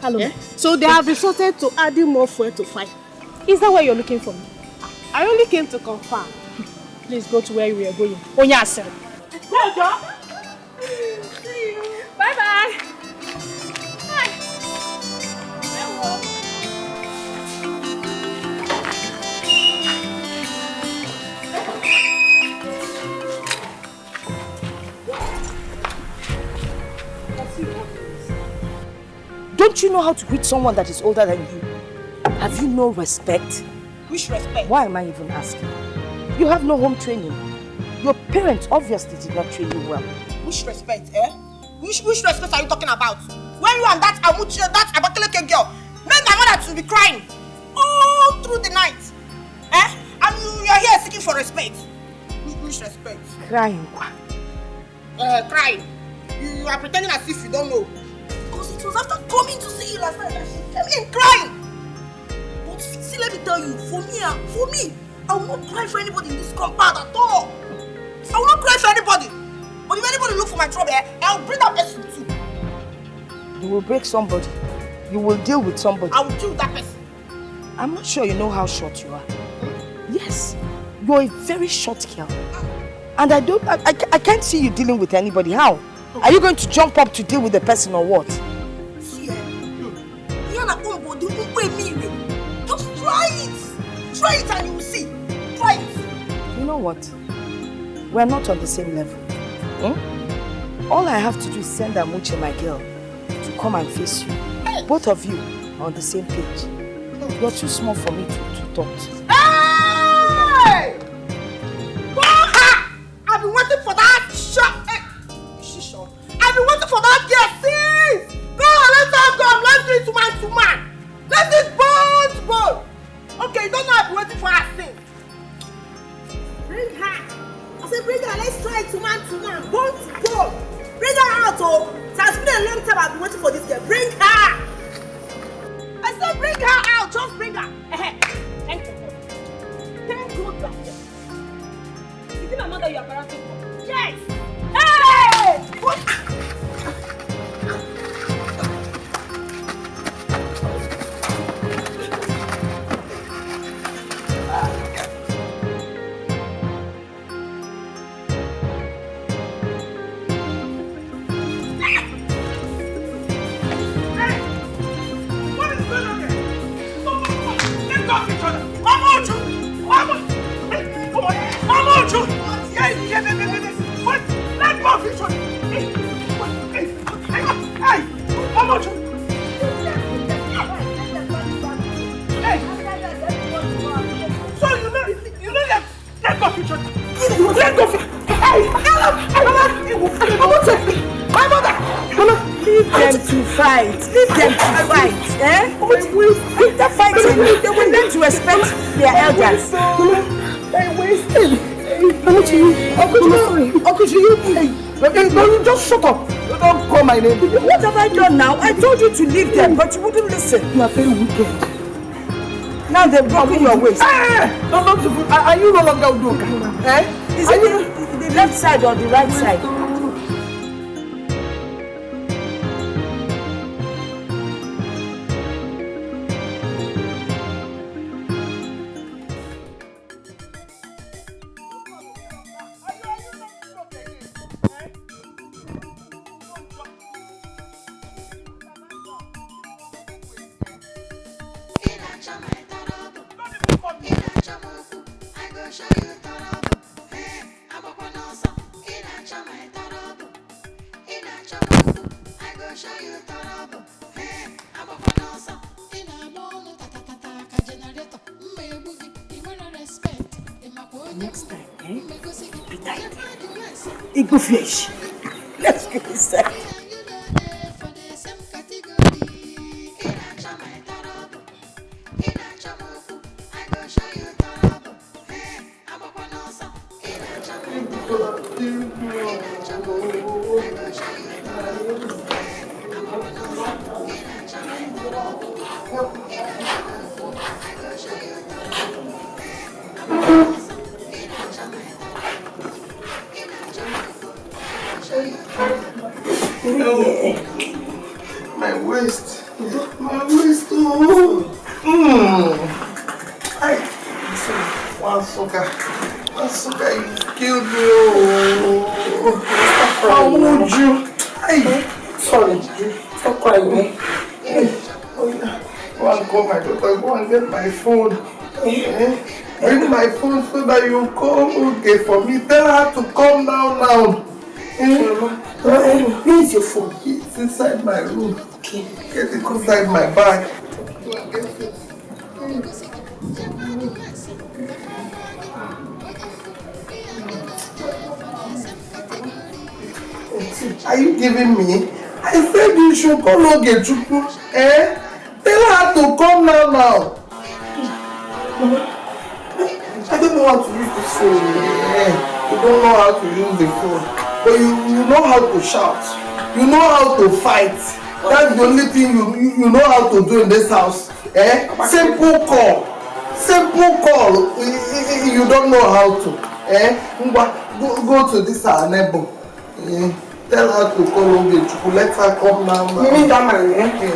Hello. Yeah? So they have resorted to adding more fuel to fight. Is that where you're looking for me? I only came to confirm. Please go to where we are going. Onya sir. Go, John. See you. Bye-bye. Hi. Hello. Don't you know how to greet someone that is older than you? Have you no respect? Which respect? Why am I even asking? You have no home training. Your parents obviously did not train you well. Which respect, eh? Which respect are you talking about? When you and that Abakaleke girl made my mother to be crying all through the night, eh? And you are here seeking for respect. Which respect? Crying. Crying. You are pretending as if you don't know. Because it was after coming to see you last night that she came in crying. But see, let me tell you, for me, I will not cry for anybody in this compound at all. I will not cry for anybody. But if anybody look for my trouble, I will bring that person too. You will break somebody. You will deal with somebody. I will deal with that person. I'm not sure you know how short you are. Yes, you're a very short girl. And I can't see you dealing with anybody. How? Are you going to jump up to deal with the person or what? See, just try it. Try it and you will see. Try it. You know what? We're not on the same level. All I have to do is send Amuche, my girl, to come and face you. Hey. Both of you are on the same page. You're too small for me to talk to. Hey! Go her! I've been waiting for that shot. Hey. Is she short? I've been waiting for that girl since. Go on, let's all come. Let's do it man to man. Let's do it bone to bone. Okay, you don't know I've been waiting for her since. Bring her. I said bring her. Let's try it to man, bone to bone. Bring her out, oh. It has been a long time I've been waiting for this girl. Bring her. I said bring her out. Just bring her. Thank you. Thank God back there. Is it my mother you are parenting for? Yes. Hey! What? Leave them to fight, eh? If they're fighting, they will learn to respect their elders. Uncle, you just shut up. You don't call my name. What have I done now? I told you to leave them, but you wouldn't listen. You are very wicked. Now they've broken your waist. Are you no longer doing? Eh? Is it the left side or the right side? Next time, eh? Be tight. Eagle fish. Let's get this set. My waist. My waist. One sugar, you killed me. How would you? Sorry, stop crying. Go and call my daughter, go and get my phone. Bring my phone so that you call okay for me. Tell her to come now. Where is your phone? It's inside my room. Okay. Get it inside my bag. Go and get it. Are you giving me? I said you should call Ogechuku. Tell her to come now. I don't know how to use this phone. You don't know how to use the phone. But you know how to shout. You know how to fight. That's the only thing you know how to do in this house. Simple call. You don't know how to. Go to this our neighbor. Tell her to call Ogechuku. Let her come now. What is the problem?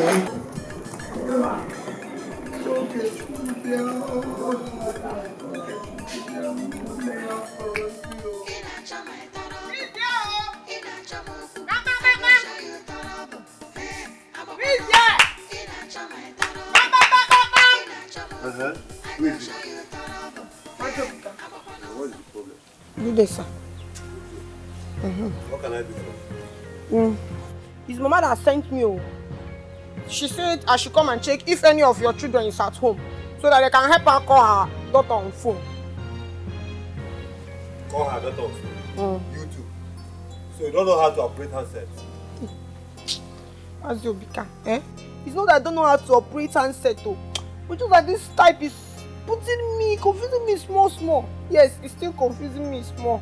Good day, sir. What can I do for you? His mama that sent me. She said I should come and check if any of your children is at home so that they can help her call her daughter on phone. Call her daughter on phone? You too? So you don't know how to operate handset? As you become, It's not that I don't know how to operate handset though. But just like this type is confusing me small. Yes, it's still confusing me small.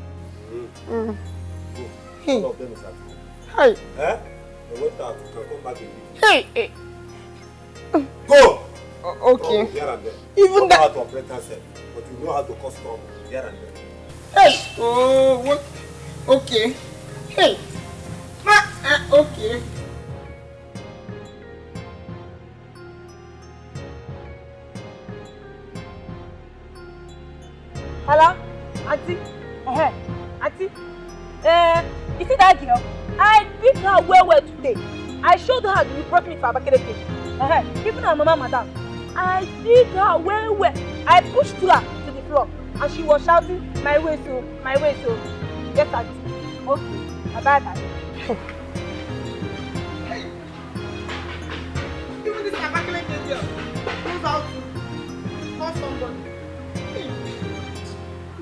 Hey. All of them is at home. Hey. They went out to come back in. Hey. Go! Okay. Here and there. Even that. You don't know how to operate handset, but you know how to custom here and there. Hey. Oh, what? Okay. Hey. Okay. Hello? Auntie? Auntie? You see that girl? I beat her well today. I showed her you brought me for Escalating. Even her mama madam. I beat her well. I pushed her to the floor and she was shouting, my way so. Yes, auntie. Okay. Bye. Even this Escalating girl knows how to call somebody.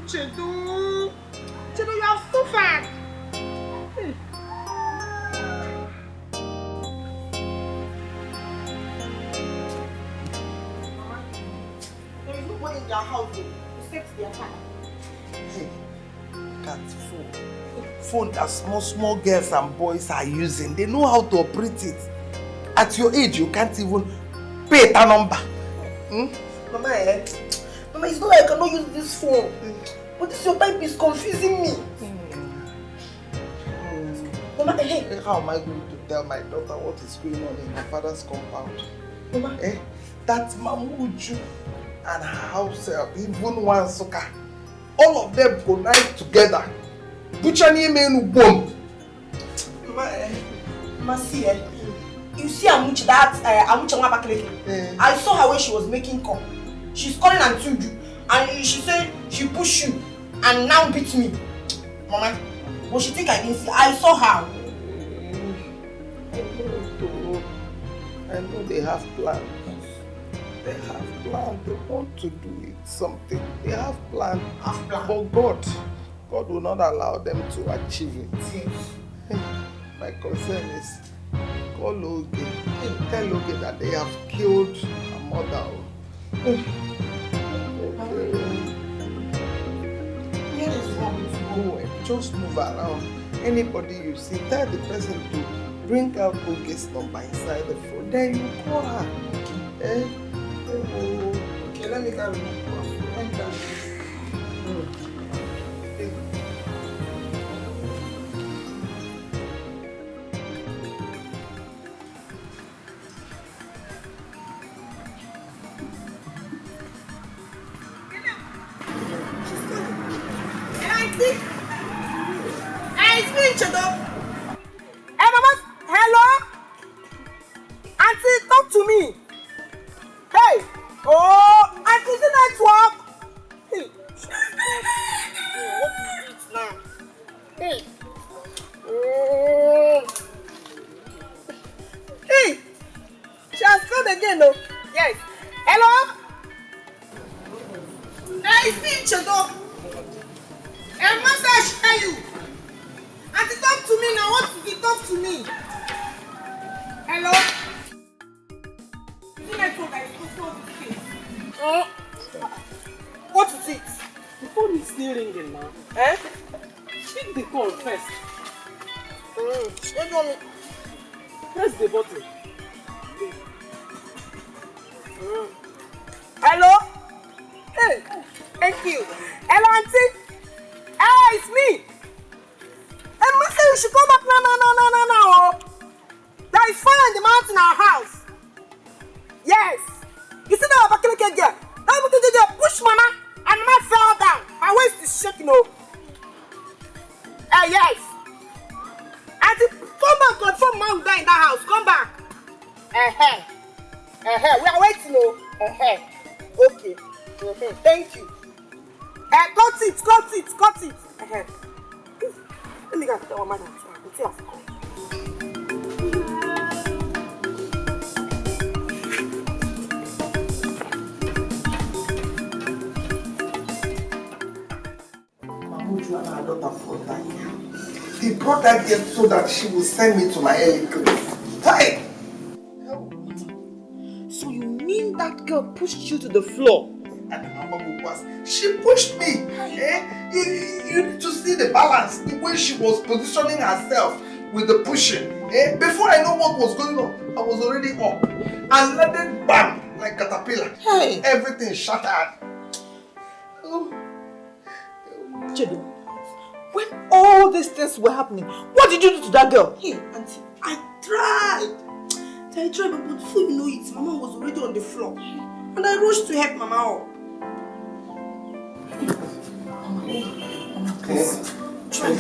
Chedo, you are so fat. There is nobody in their house except their father. Hey, look at phone. Phone that small girls and boys are using. They know how to operate it. At your age, you can't even pay a number. Mama, it's not like I cannot use this phone. But this your type is confusing me. Mama, how am I going to tell my daughter what is going on in my father's compound? Mama, that Mamuju and her house help, even one sucker, all of them connived together. Mama, see, you see Amuchi, Amuchi Escalating. I saw her when she was making call. She's calling Antuju, and she said she pushed you and now beat me. Mama, but she think I didn't see. I saw her. I know they have plans. They have plans. They want to do it something. They have plans. But God will not allow them to achieve it. Yes. My concern is call Oge. Tell Oge that they have killed her mother. Just move around. Anybody you see, tell the person to bring out Oge's number inside the phone. Then you call her. Okay, let me carry it. It's me, Chado. Hey, Mama. Hello? Auntie, talk to me. Hey. Oh, Auntie, the network. Hey. What is it now? Hey. Hey. She has called again, no? Yes. Hello? Hey, it's me, Chado. Hey, Master, I share you. Auntie, talk to me now. What is it? Talk to me. Hello? Is it network? I spoke to the case. What is it? The phone is still ringing now. Eh? Pick the call first. What do you want me? Press the button. Hello? Hey, thank you. Hello, Auntie? Hey, it's me. Hey, Master, you should come back now. There is fire in the mountain in our house. Yes. You see that Abakaleke girl? That Abakaleke girl pushed Mama and Mama fell down. Her waist is shaking, oh. Yes. Auntie, come back, confirm Mama will die in that house. Come back. We are waiting, oh. Okay. Thank you. Cut it. Let me go and tell my mother. He brought that girl so that she will send me to my early grave. Hey! So you mean that girl pushed you to the floor? She pushed me. You need to see the balance, the way she was positioning herself with the pushing. Before I know what was going on, I was already up. And landed bam, like caterpillar. Hey. Everything shattered. Chedo, when all these things were happening, what did you do to that girl? Hey, Auntie, I tried, but before you know it, Mama was already on the floor. And I rushed to help Mama out. Please. Try,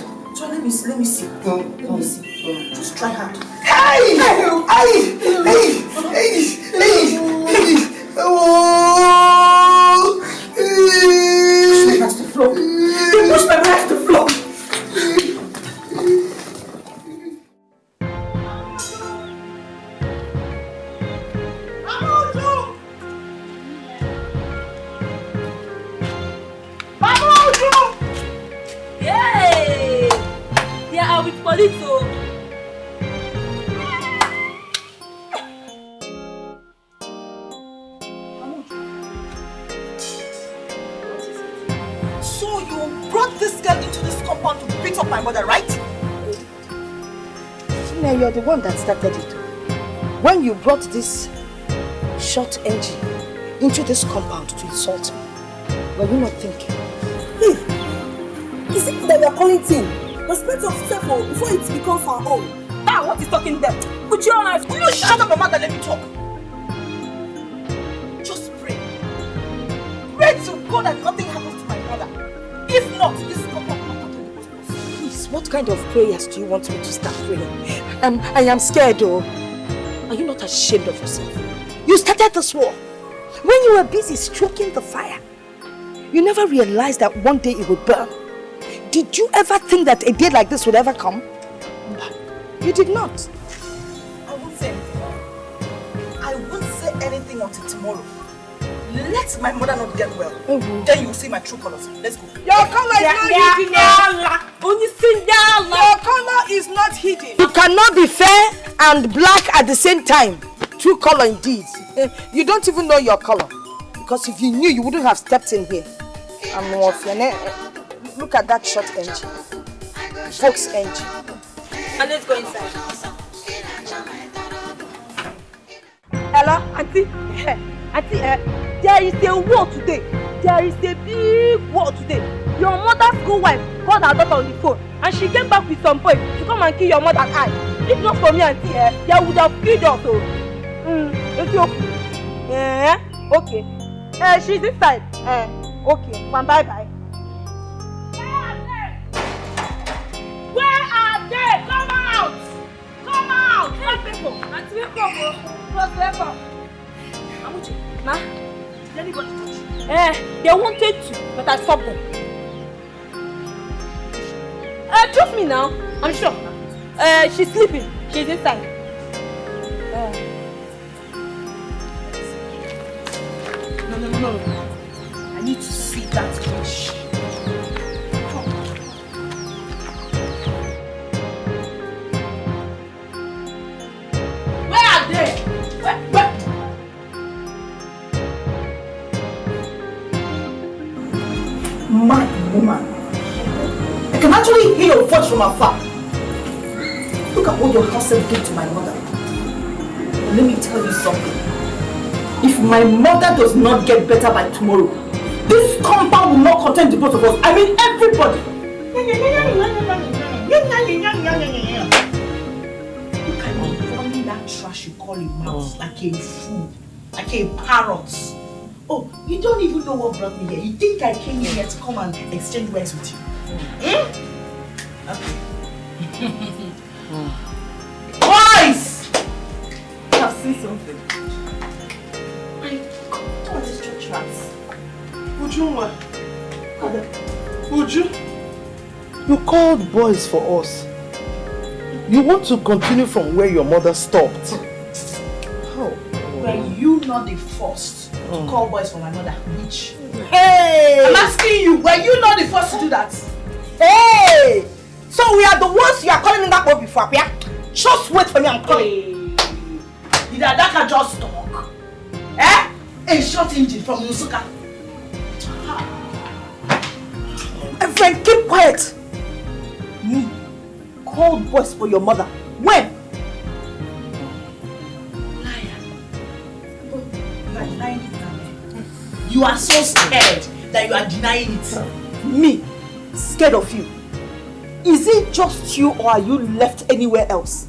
let me see. Let me see. Just try hard. Hey! Oh! Push the floor. You pushed my back to the floor. Yay! They are with police, so. So you brought this girl into this compound to beat up my mother, right? Now you're the one that started it. When you brought this short engine into this compound to insult me, were you not thinking? Hey, is it that you're calling team? Respect yourself before it becomes our own. Ah, what is talking there? Put your eyes. Will you shut up, Mama, and let me talk? Just pray. Pray to God that nothing happens to my mother. If not, this compound will not continue. Please, what kind of prayers do you want me to start praying? I am scared, though. Are you not ashamed of yourself? You started this war. When you were busy stroking the fire, you never realized that one day it would burn. Did you ever think that a day like this would ever come? You did not. I won't say anything. I won't say anything until tomorrow. Let my mother not get well. Then you will see my true colors. Let's go. Your color is not hidden. Your color is not hidden. You cannot be fair and black at the same time. True color indeed. You don't even know your color. Because if you knew, you wouldn't have stepped in here. Look at that short engine. Fox engine. And let's go inside. Hello, Auntie. Auntie, there is a war today. There is a big war today. Your mother's school wife called her daughter on the phone and she came back with some boys to come and kill your mother and I. If not for me, Auntie, they would have killed us. It's okay. Okay. She's inside. Okay. Bye-bye. Where are they? Come out! Come out! Hey, people! Auntie, wake up, bro. Wake up. Amuchi, ma, did anybody touch you? They wanted to, but I stopped them. Trust me now. I'm sure. She's sleeping. She's inside. No. I need to see that fish. Where are they? Where? Mad woman. I can actually hear your voice from afar. Look at what your husband did to my mother. And let me tell you something. If my mother does not get better by tomorrow, this compound will not contain the both of us. I mean everybody. Look at me running that trash you call a mouse like a fool, like a parrot. Oh, you don't even know what brought me here. You think I came here to come and exchange words with you? Okay. Boys! I have seen something. What is your tracks? You called boys for us. You want to continue from where your mother stopped. How? Were you not the first to call boys for my mother? Which? Hey! I'm asking you, were you not the first to do that? Hey! So we are the ones you are calling in that boy before, yeah? Just wait for me, I'm coming. Did Adaka just talk? A short engine from Nusuka. My friend, keep quiet. Me called boys for your mother. When? You are so scared that you are denying it. Me? Scared of you? Is it just you or are you left anywhere else?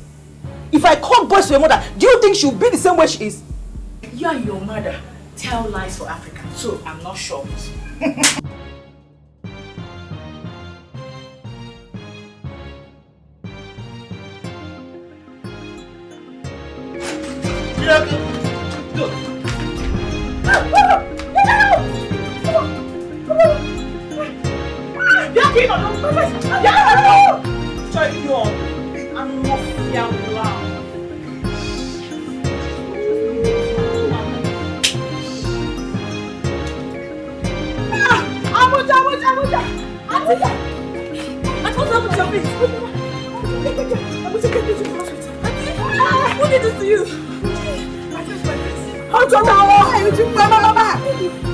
If I call boys for your mother, do you think she'll be the same way she is? You and your mother tell lies for Africa, so I'm not sure. What did this to you?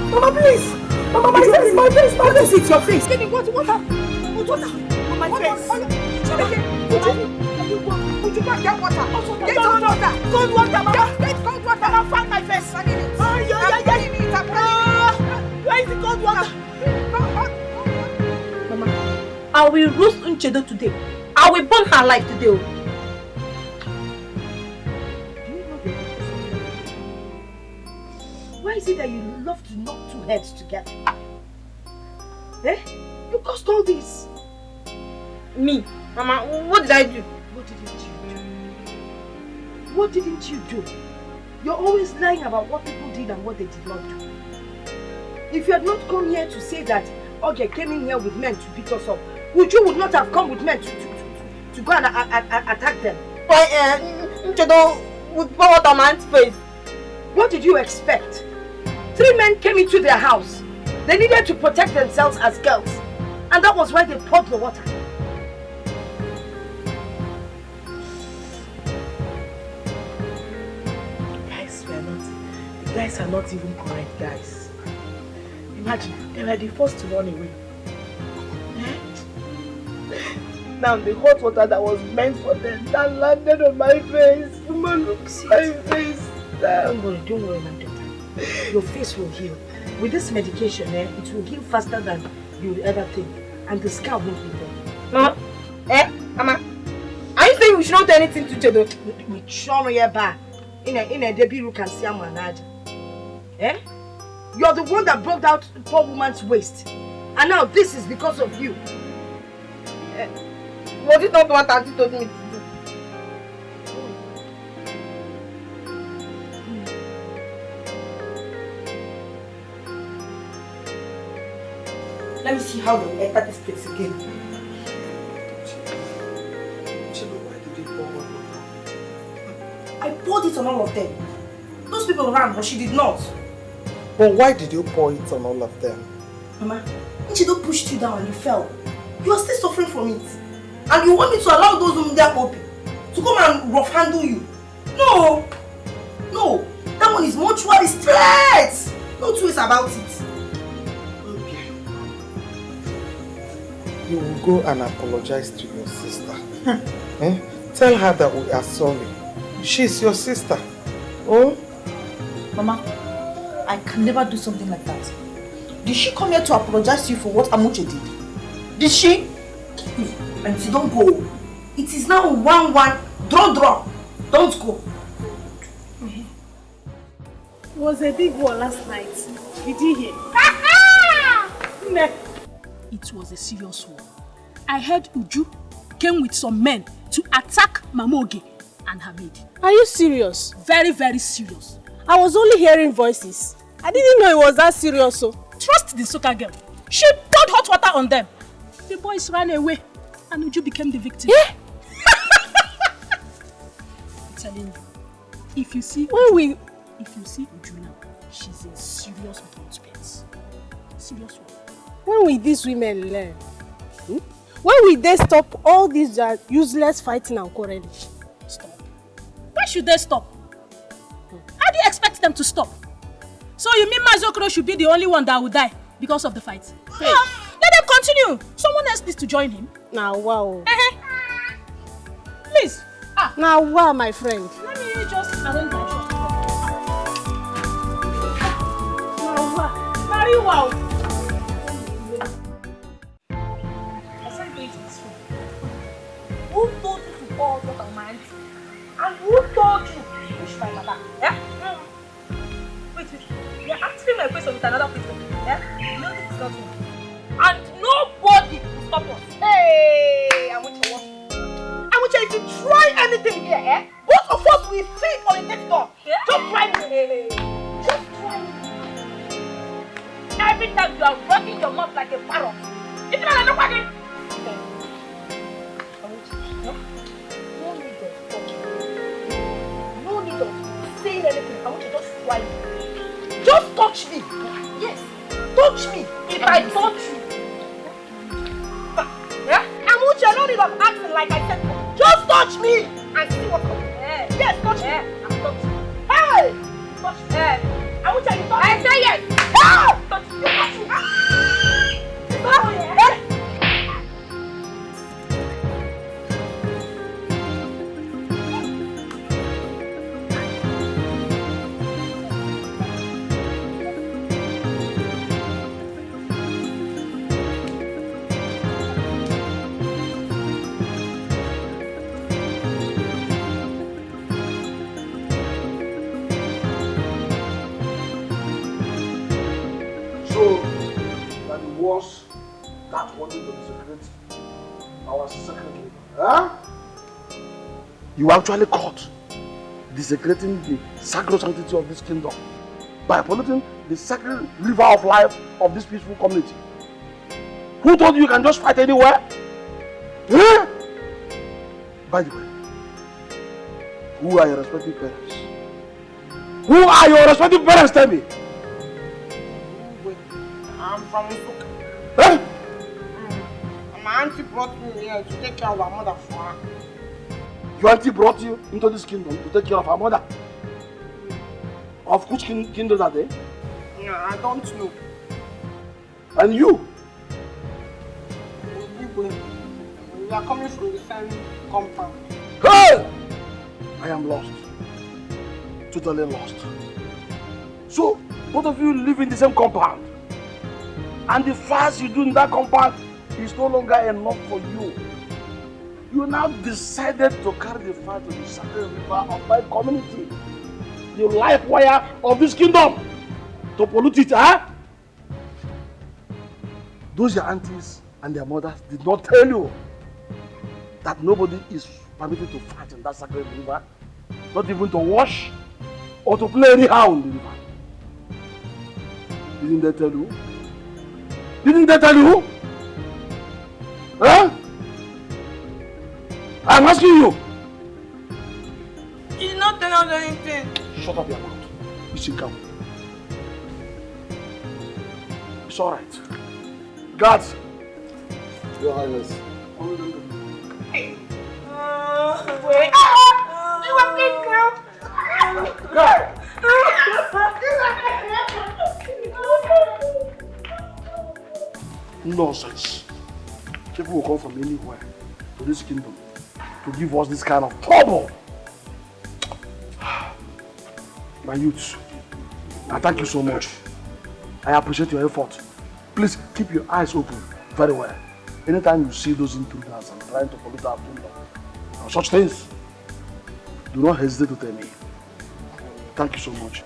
Mama, please! Mama, my face! It's your face! Kenny, what happened? What happened? My face! Would you not get water? Get cold water! Cold water, Mama! Get cold water! Mama, find my face! I need it! Where is the cold water? Mama, I will roast Nchedo today. I will burn her alive today. Why is it that you love to knock two heads together? You caused all this. Me? Mama, what did I do? What didn't you do? You're always lying about what people did and what they did not do. If you had not come here to say that Oge came in here with men to beat us up, Uju would not have come with men to go and attack them. Nchedo would pour water on my aunt's face. What did you expect? 3 men came into their house. They needed to protect themselves as girls. And that was why they poured the water. The guys are not even correct, guys. Imagine, they were the first to run away. Now the hot water that was meant for them, that landed on my face. Mama, look, my face. Don't worry, my daughter. Your face will heal. With this medication, it will heal faster than you would ever think. And the scar won't be there. Mama, Mama, are you saying we should not do anything to Chedo? We show no yeba. In a debut, you can see a manage. You're the one that broke out the poor woman's waist. And now this is because of you. Was it not what Auntie told me to do? Let me see how they will enter this place again. I poured it on all of them. Those people ran, but she did not. But why did you pour it on all of them? Mama, Nchido pushed you down and you fell. You are still suffering from it. And you want me to allow those whom they are open to come and rough handle you? No! No! That one is mortuary straight! No two ways about it. You will go and apologize to your sister. Tell her that we are sorry. She's your sister. Oh? Mama, I can never do something like that. Did she come here to apologize to you for what Amuche did? Did she? And you don't go. It is now 1-1. Draw. Don't go. It was a big war last night. Did you hear? It was a serious war. I heard Uju came with some men to attack Mamoge and her maid. Are you serious? Very, very serious. I was only hearing voices. I didn't know it was that serious. So trust the Soka girl. She poured hot water on them. The boys ran away and Uju became the victim. Yeah? I'm telling you, if you see Uju now, she's in serious prospects. Serious one. When will these women learn? When will they stop all these useless fighting and quarreling? Stop. Why should they stop? How do you expect them to stop? So you mean Mazokro should be the only one that will die because of the fight? Hey. Let them continue. Someone else needs to join him. Now wow. Please. Now wow, my friend. Let me just arrange my shop. Now wow. Very wow. Who told you to call your command? And who told you to push my mother? Yeah? Wait. You're answering my question with another question. Yeah? You know this is not me. And nobody will stop us. Hey! If you try anything here, both of us will sleep on the next door. Yeah? Just try me. Just try me. Every time you are rocking your mouth like a parrot. It's not nobody. No need of saying anything. I want you to just try me. Just touch me. Yes. Touch me. If I touch you. Yeah? Amuche, no need of acting like I said. Just touch me and see what comes. Yes, touch me. I'm touching. Hey! Touch me. Amuche, you touch me. I say yes. Ah! Touch me. You touch me. Touch me. That wanted to desecrate our secretary. Huh? You actually caught desecrating the sacred sanctity of this kingdom by polluting the sacred river of life of this peaceful community. Who told you can just fight anywhere? Huh? By the way, who are your respective parents? Who are your respective parents, tell me? I'm from Usuka. Huh? My auntie brought me here to take care of our mother for her. Your auntie brought you into this kingdom to take care of her mother? Of which kingdom are they? Yeah, I don't know. And you? We are coming from the same compound. Hey! I am lost. totally lost. So, both of you live in the same compound. And the fast you do in that compound is no longer enough for you. You now decided to carry the fire to the sacred river of my community. The life wire of this kingdom. To pollute it, huh? Those your aunties and their mothers did not tell you that nobody is permitted to fight in that sacred river, not even to wash or to play anyhow in the river. Didn't they tell you? Didn't they tell you? Huh? I'm asking you. He's not telling us anything. Shut up your mouth. You should come. It's alright. Guards. Your Highness. Wait. You want this girl? Guard. Nonsense. People will come from anywhere to this kingdom to give us this kind of trouble. My youths, I thank you so much. I appreciate your effort. Please keep your eyes open very well. Anytime you see those intruders and trying to pollute our kingdom or such things, do not hesitate to tell me. Thank you so much.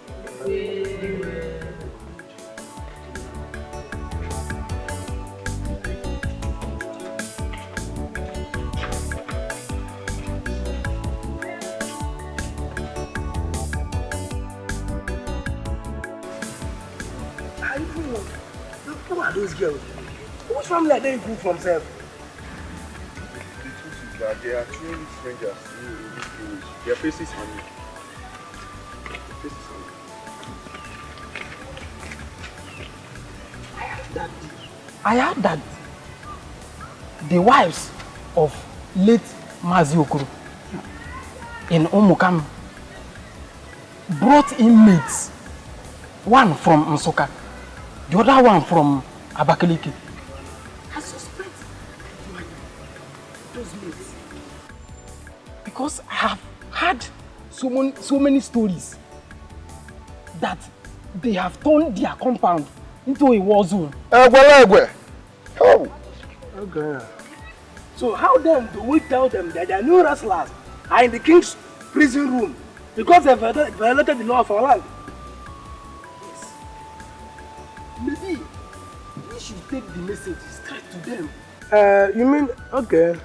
Who are those girls? Which family are they come from, sir? The truth is that they are two strangers in this village. Their faces are me. I heard that the wives of late Mazi Okoro in Omukam brought inmates, one from Nsukka, the other one from Abakaliki. I suspect those mates because I have heard so many stories that they have turned their compound into a war zone. Oh! Okay. So how then do we tell them that their new wrestlers are in the king's prison room because they violated the law of our land? Yes. Maybe we should take the message straight to them. You mean, okay.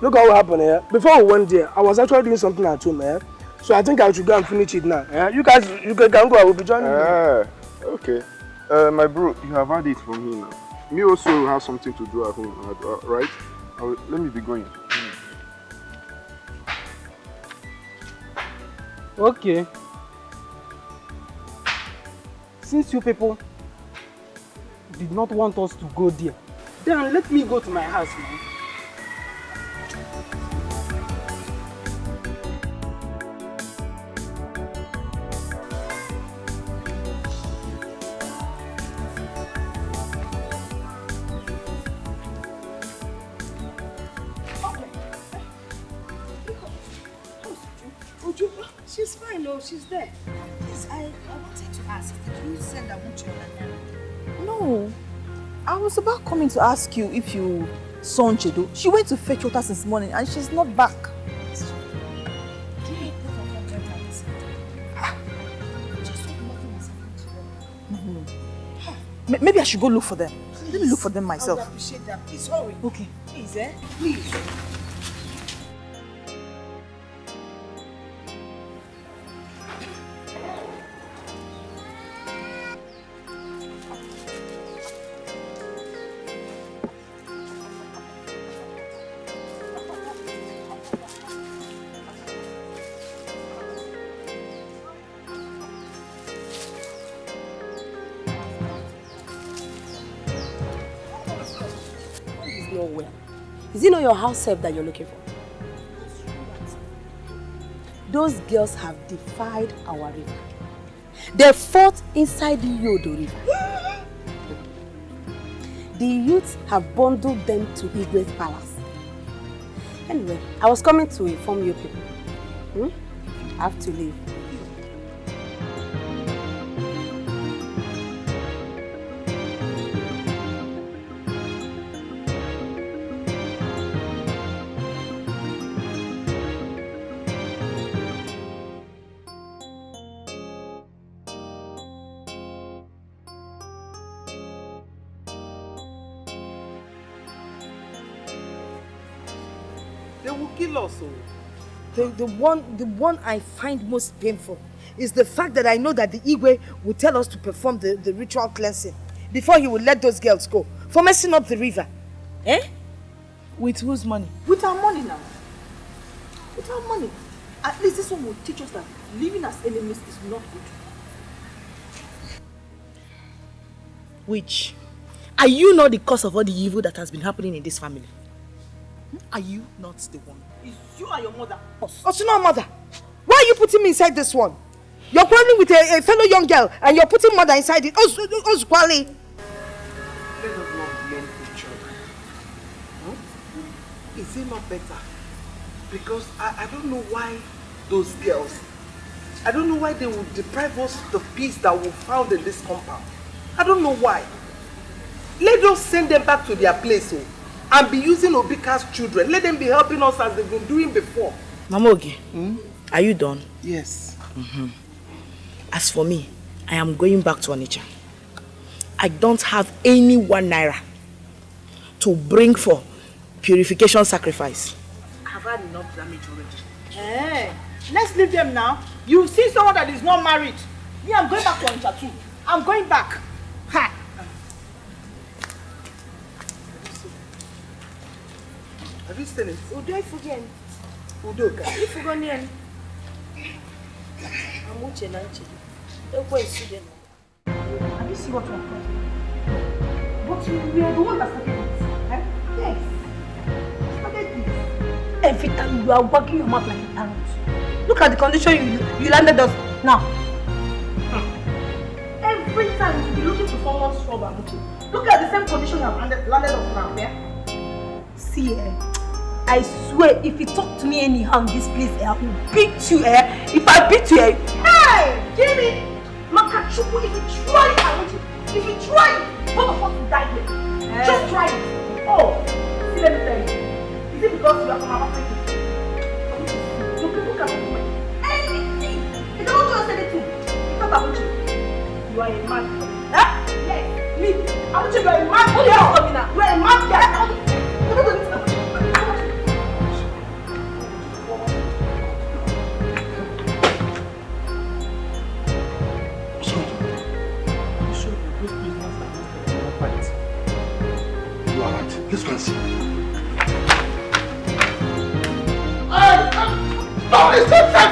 Look what happened here. Before we went there, I was actually doing something at home, so I think I should go and finish it now. You guys, you can go, I will be joining you. Okay. My bro, you have had it from me now. Me also have something to do at home, right? Let me be going. Okay. Since you people did not want us to go there, then let me go to my house now. She's fine, no, she's there. Yes, I wanted to ask, did you send Abuchi on an errand? No. I was about coming to ask you if you saw Nchedo. She went to fetch water since morning and she's not back. Maybe I should go look for them. Please. Let me look for them myself. I would appreciate that. Please hurry. Okay. Please, Please. Nowhere. Is it not your house help that you're looking for? Those girls have defied our river. They fought inside the Yodo River. The youths have bundled them to Igwe's palace. Anyway, I was coming to inform you people. I have to leave. They will kill us. The one I find most painful is the fact that I know that the Igwe will tell us to perform the ritual cleansing before he will let those girls go for messing up the river. Eh? With whose money? With our money now. With our money. At least this one will teach us that living as enemies is not good. Which? Are you not the cause of all the evil that has been happening in this family? Are you not the one? It's you and your mother. Also not mother. Why are you putting me inside this one? You're quarreling with a fellow young girl and you're putting mother inside it. Osquali. Let us not blame each other. Is it not better? Because I don't know why those girls, I don't know why they would deprive us of the peace that we found in this compound. I don't know why. Let us send them back to their place and be using Obika's children. Let them be helping us as they've been doing before. Mama Oge, are you done? Yes. As for me, I am going back to Onitsha. I don't have any 1 naira to bring for purification sacrifice. I've had enough damage already. Hey, let's leave them now. You see someone that is not married. Me, I'm going back to Onitsha too. I'm going back. Ha! Have you seen it? Udo ifugen. Udoka. Ifugonien. Amuche nanchi. Ekwe isugen. Have you seen what we're doing? But we are the one that started this. Eh? Yes. Started this. Every time you are working your mouth like a parrot. Look at the condition you landed us now. Every time you be looking for someone's trouble, Amuche. Look at the same condition you have landed us now. Yeah? See, I swear, if you talk to me anyhow in this place, I will beat you, If I beat you, hey, Jimmy, Makachuku, if you try it, I want you. If you try it, both of us will die here. Just try it. Oh, see, let me tell you. Is it because you are from Africa? You people can do anything. You don't do us anything. Because I want you. You are a man. Huh? Yes, me. I want you. You are a man. What are you coming now? You are a man. Yes. Let's go and see. No, it's not that!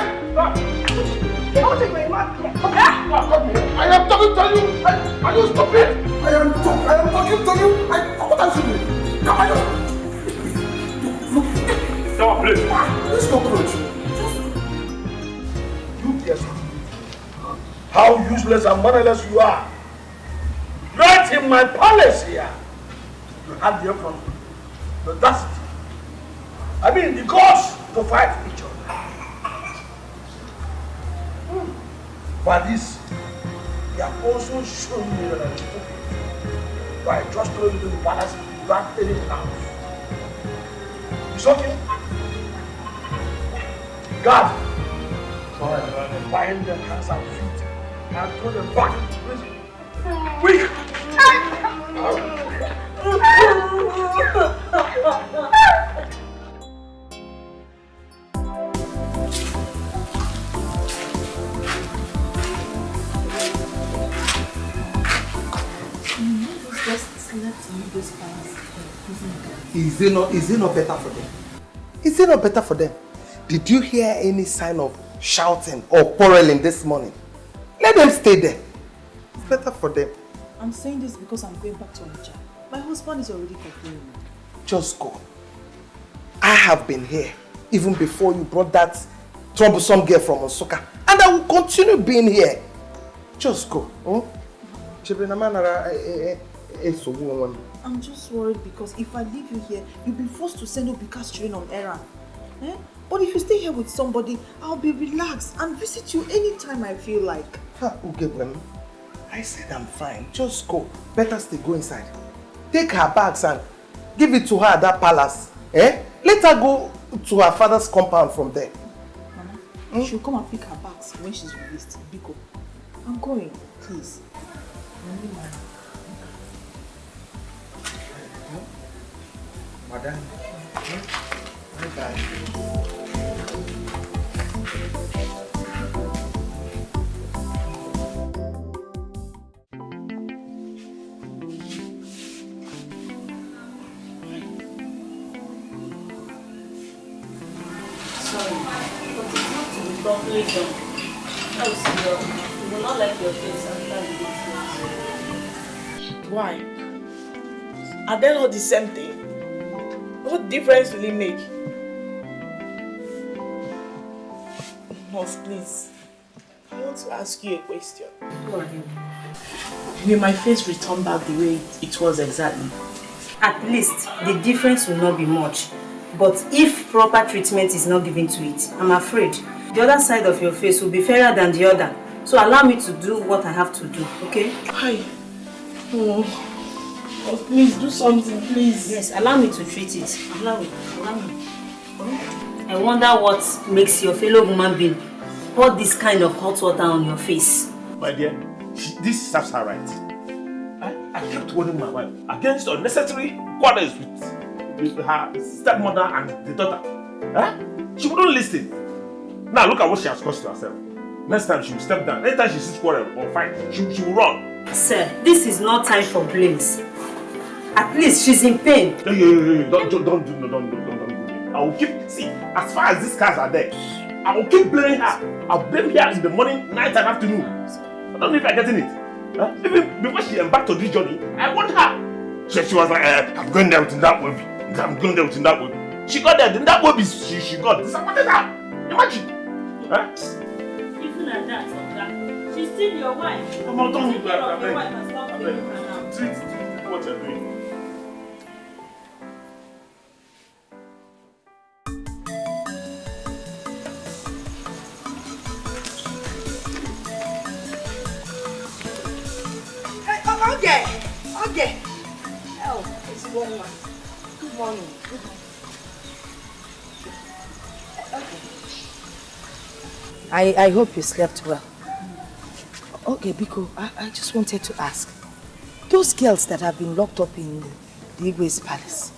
I am talking to you! Are you stupid? I am talking to you! What are you doing? Come on! Stop, please! Let's go, coach. You guess how useless and mannerless you are. Right in my palace here. You had the from the audacity. I mean, the gods to fight each other. But this, they have also shown me that I'm stupid by just throwing into the palace without any plans. It's okay. God, bind their hands and feet and throw them back into prison. Quick! Is it not better for them? Is it not better for them? Did you hear any sign of shouting or quarreling this morning? Let them stay there. It's better for them. I'm saying this because I'm going back to Onitsha. My husband is already complaining. Just go. I have been here even before you brought that troublesome girl from Nsukka, and I will continue being here. Just go. I'm just worried because if I leave you here, you'll be forced to send Obika's children on errand. But if you stay here with somebody, I'll be relaxed and visit you anytime I feel like. I said I'm fine. Just go. Better stay. Go inside. Take her bags and give it to her at that palace. Let her go to her father's compound from there. Mama, she'll come and pick her bags when she's released. Biko, I'm going, please. Madam, Bye. Properly done. Else you will not like your face after you do. Why? Are they not the same thing? What difference will it make? Nurse, please. I want to ask you a question. Go ahead. Will my face return back the way it was exactly? At least the difference will not be much. But if proper treatment is not given to it, I'm afraid the other side of your face will be fairer than the other. So allow me to do what I have to do, okay? Hi. Oh, please do something, please. Yes, allow me to treat it. Allow me. I wonder what makes your fellow human being pour this kind of hot water on your face. My dear, this serves her right. I kept warning my wife against unnecessary quarrels with her stepmother and the daughter. She wouldn't listen. Now look at what she has caused to herself. Next time she will step down. Anytime she sees quarrel or fight, she will run. Sir, this is not time for blames. At least she's in pain. Hey, don't. I will keep, see, as far as these cars are there, I will keep blaming her. I'll blame her in the morning, night and afternoon. I don't know if I'm getting it. Even before she embarked on this journey, I want her. She was like, I'm going there with that baby. I'm going there with that baby. She got there, then that baby she got disappointed her. Imagine. Even at that, she's still your wife. I'm not done with that. Treat what you're doing. Okay. Oh, it's one. Good morning. Okay. I hope you slept well. Okay, Biko, I just wanted to ask. Those girls that have been locked up in the Igwe's palace,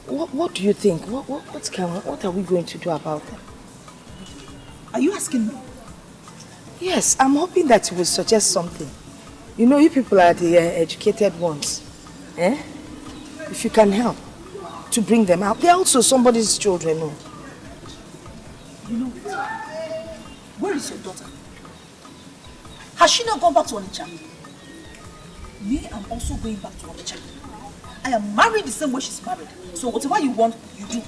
what do you think? What are we going to do about them? Are you asking me? Yes, I'm hoping that you will suggest something. You know, you people are the educated ones. If you can help to bring them out. They're also somebody's children. No? You know, where is your daughter? Has she not gone back to Onitsha? Me, I'm also going back to Onitsha. I am married the same way she's married. So whatever you want, you do.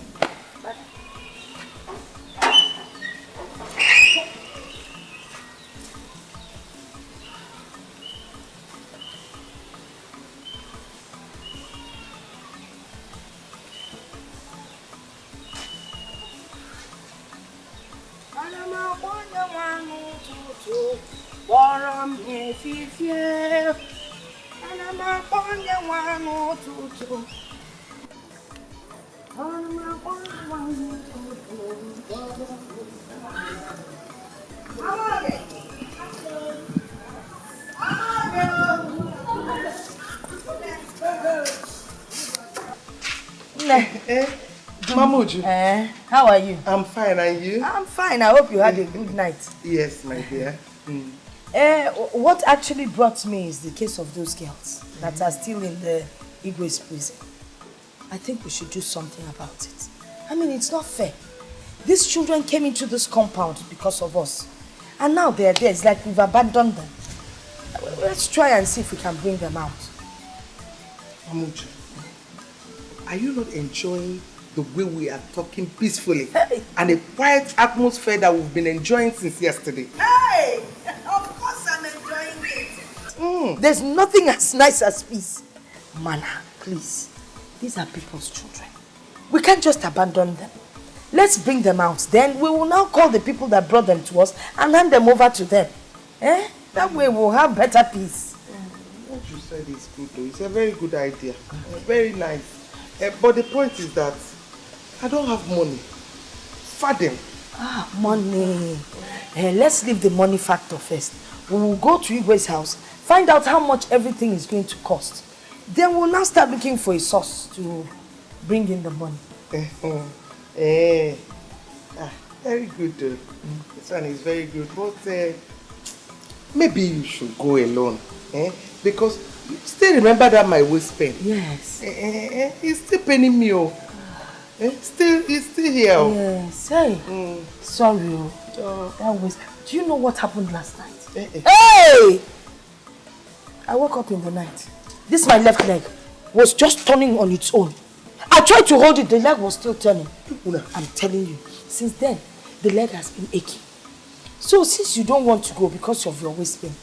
Mamuju. How are you? I'm fine, and you? I'm fine. I hope you had a good night. Yes, my dear. What actually brought me is the case of those girls that are still in the Igwe's prison. I think we should do something about it. I mean, it's not fair. These children came into this compound because of us. And now they're there. It's like we've abandoned them. Let's try and see if we can bring them out. Mamuju, are you not enjoying the way we are talking peacefully and a quiet atmosphere that we've been enjoying since yesterday? Hey! Of course I'm enjoying it. There's nothing as nice as peace. Mana, please. These are people's children. We can't just abandon them. Let's bring them out. Then we will now call the people that brought them to us and hand them over to them. That way we'll have better peace. What you said is good though. It's a very good idea. Very nice. But the point is that I don't have money. Fadim. Money. Let's leave the money factor first. We will go to Igwe's house, find out how much everything is going to cost. Then we'll now start looking for a source to bring in the money. Very good. This one is very good. But maybe you should go alone. Because you still remember that my waist pain? Yes. It's still paining me. It's still here. Yes. Hey. Sorry. That was. Do you know what happened last night? Hey! I woke up in the night. This my left leg was just turning on its own. I tried to hold it, the leg was still turning. I'm telling you, since then, the leg has been aching. So since you don't want to go because of your waist pain,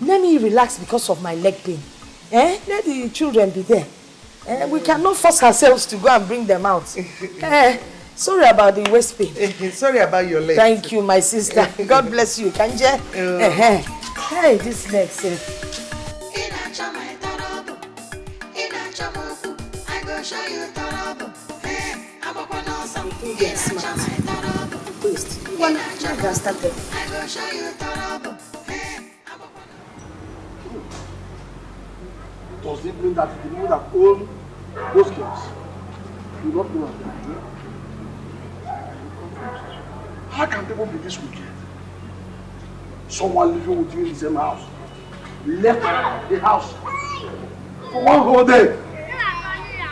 let me relax because of my leg pain. Let the children be there. We cannot force ourselves to go and bring them out. Sorry about the waist pain. Sorry about your leg. Thank you, my sister. God bless you. Kanje. Hey, this leg, sir. One, I can start there. Does it mean that the people that own those girls do not know us? How can people be this wicked? Someone living with you in the same house left the house for one whole day.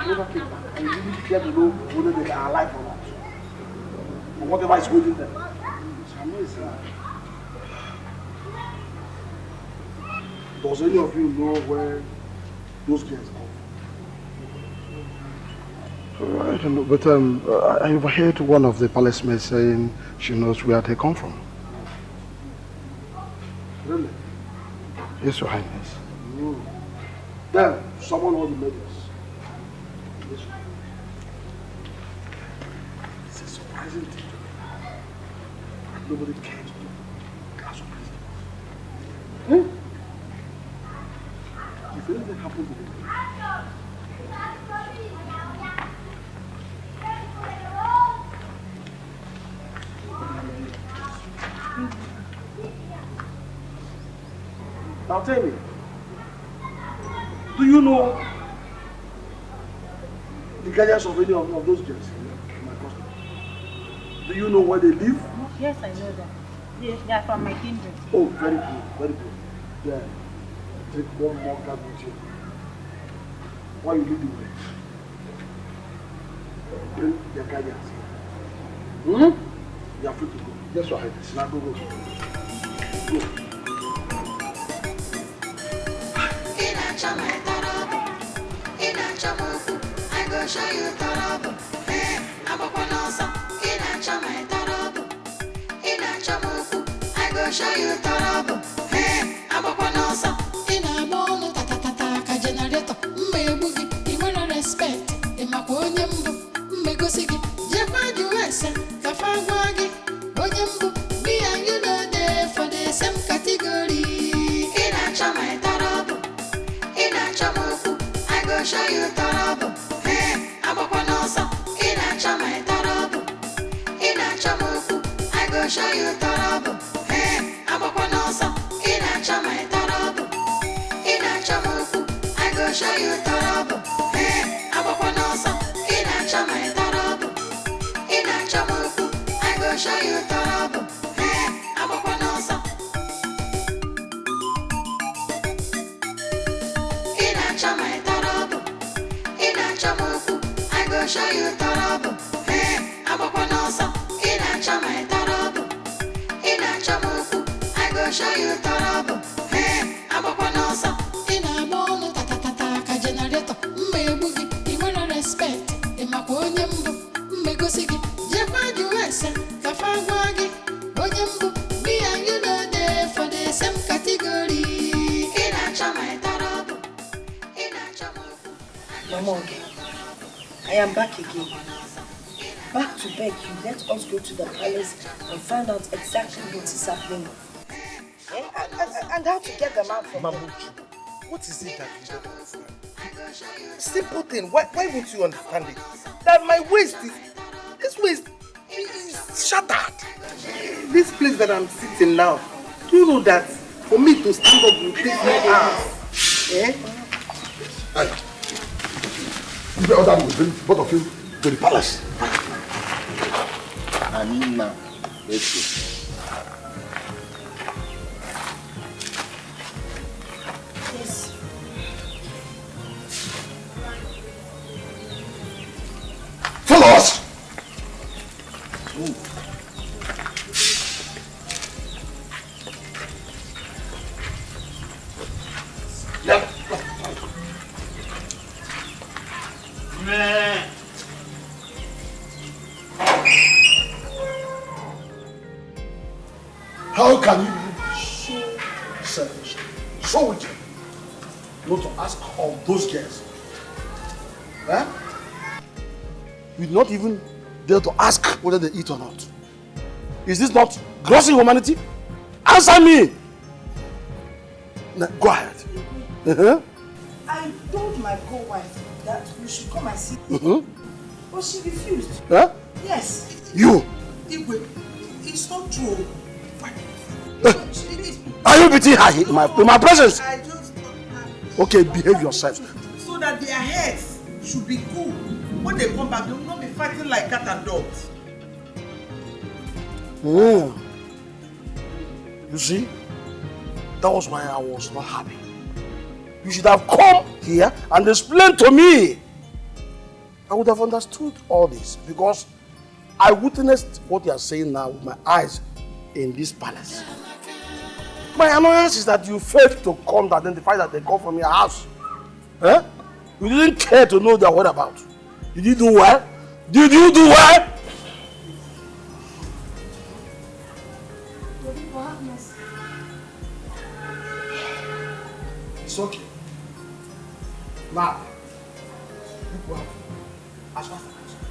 You never came back, and you didn't care to know whether they are alive or not. Or whatever is holding them. It's amazing. Does any of you know where those girls come? I don't know, but I overheard one of the palace maids saying she knows where they come from. Really? Yes, Your Highness. Then, someone will be made us. It's a surprising thing. Nobody cares to class of prisoners. If anything happens to them, now tell me, do you know the guardians of any of those girls in my custody? Do you know where they live? Yes, I know that. Yes, they are from my kindred. Oh, very good, very good. Yeah. Take one more card with you. While you lead the way, bring their guardians here. You are free to go. Yes, Your Highness. Now go. Go. I go show you trouble. I'm up on us. I go show you trouble. I'm up on us. In a bone, tata, generator. Maybe you wanna respect. In my ponyambo, Megosiki, Japan, US, Kafawagi, Onyambo, me and you know there for the same category. In a chama, trouble. In a chamoku, I go show you trouble. I'm up on us. In a chama, trouble. In a chamoku, I go show you trouble. I'm up on us. In a chama, trouble. In a chamoku, I go show you trouble. I'm up on us. In a chama, trouble. In a chamoku, I go show you trouble. I'm up on us. In a chama, trouble. In a chamoku, I go show you trouble. I'm up on us. In a chama, trouble. In a chamoku, I go show you trouble. I'm up on us. In a bone, tata, generator. Maybe you wanna respect. In my ponyambo, Megosiki, Japan, US, Kafawagi, Onyambo, me and you know there for the same category. In a chama, trouble. In a chamoku. Mama, I am back again. Back to beg you, let us go to the palace and find out exactly what is happening. And how to get them out from there. Mamuchu, what is it that you don't understand? Simple thing, why won't you understand it? That my waist is shattered. This place that I'm sitting now, do you know that for me to stand up will take me hours? You better order me, both of you. to the palace. And now, let's go. Yes. Follow us! How can you be so selfish, so wicked, not to ask of those girls? Eh? You did not even dare to ask whether they eat or not. Is this not gross inhumanity? Answer me! Now, go ahead. I told my co-wife that we should come and see. But she refused. Huh? Yes. You! Igwe, it's not true. Are you beating her in my presence? I just Okay, behave yourself. so that their heads should be cool. When they come back, they will not be fighting like cat and dogs. You see, that was why I was not happy. You should have come here and explained to me. I would have understood all this because I witnessed what you are saying now with my eyes in this palace. My annoyance is that you failed to come to identify that they come from your house. Eh? You didn't care to know their whereabouts. Did you do well? Did you do well? It's okay. Now, you go out as fast as possible.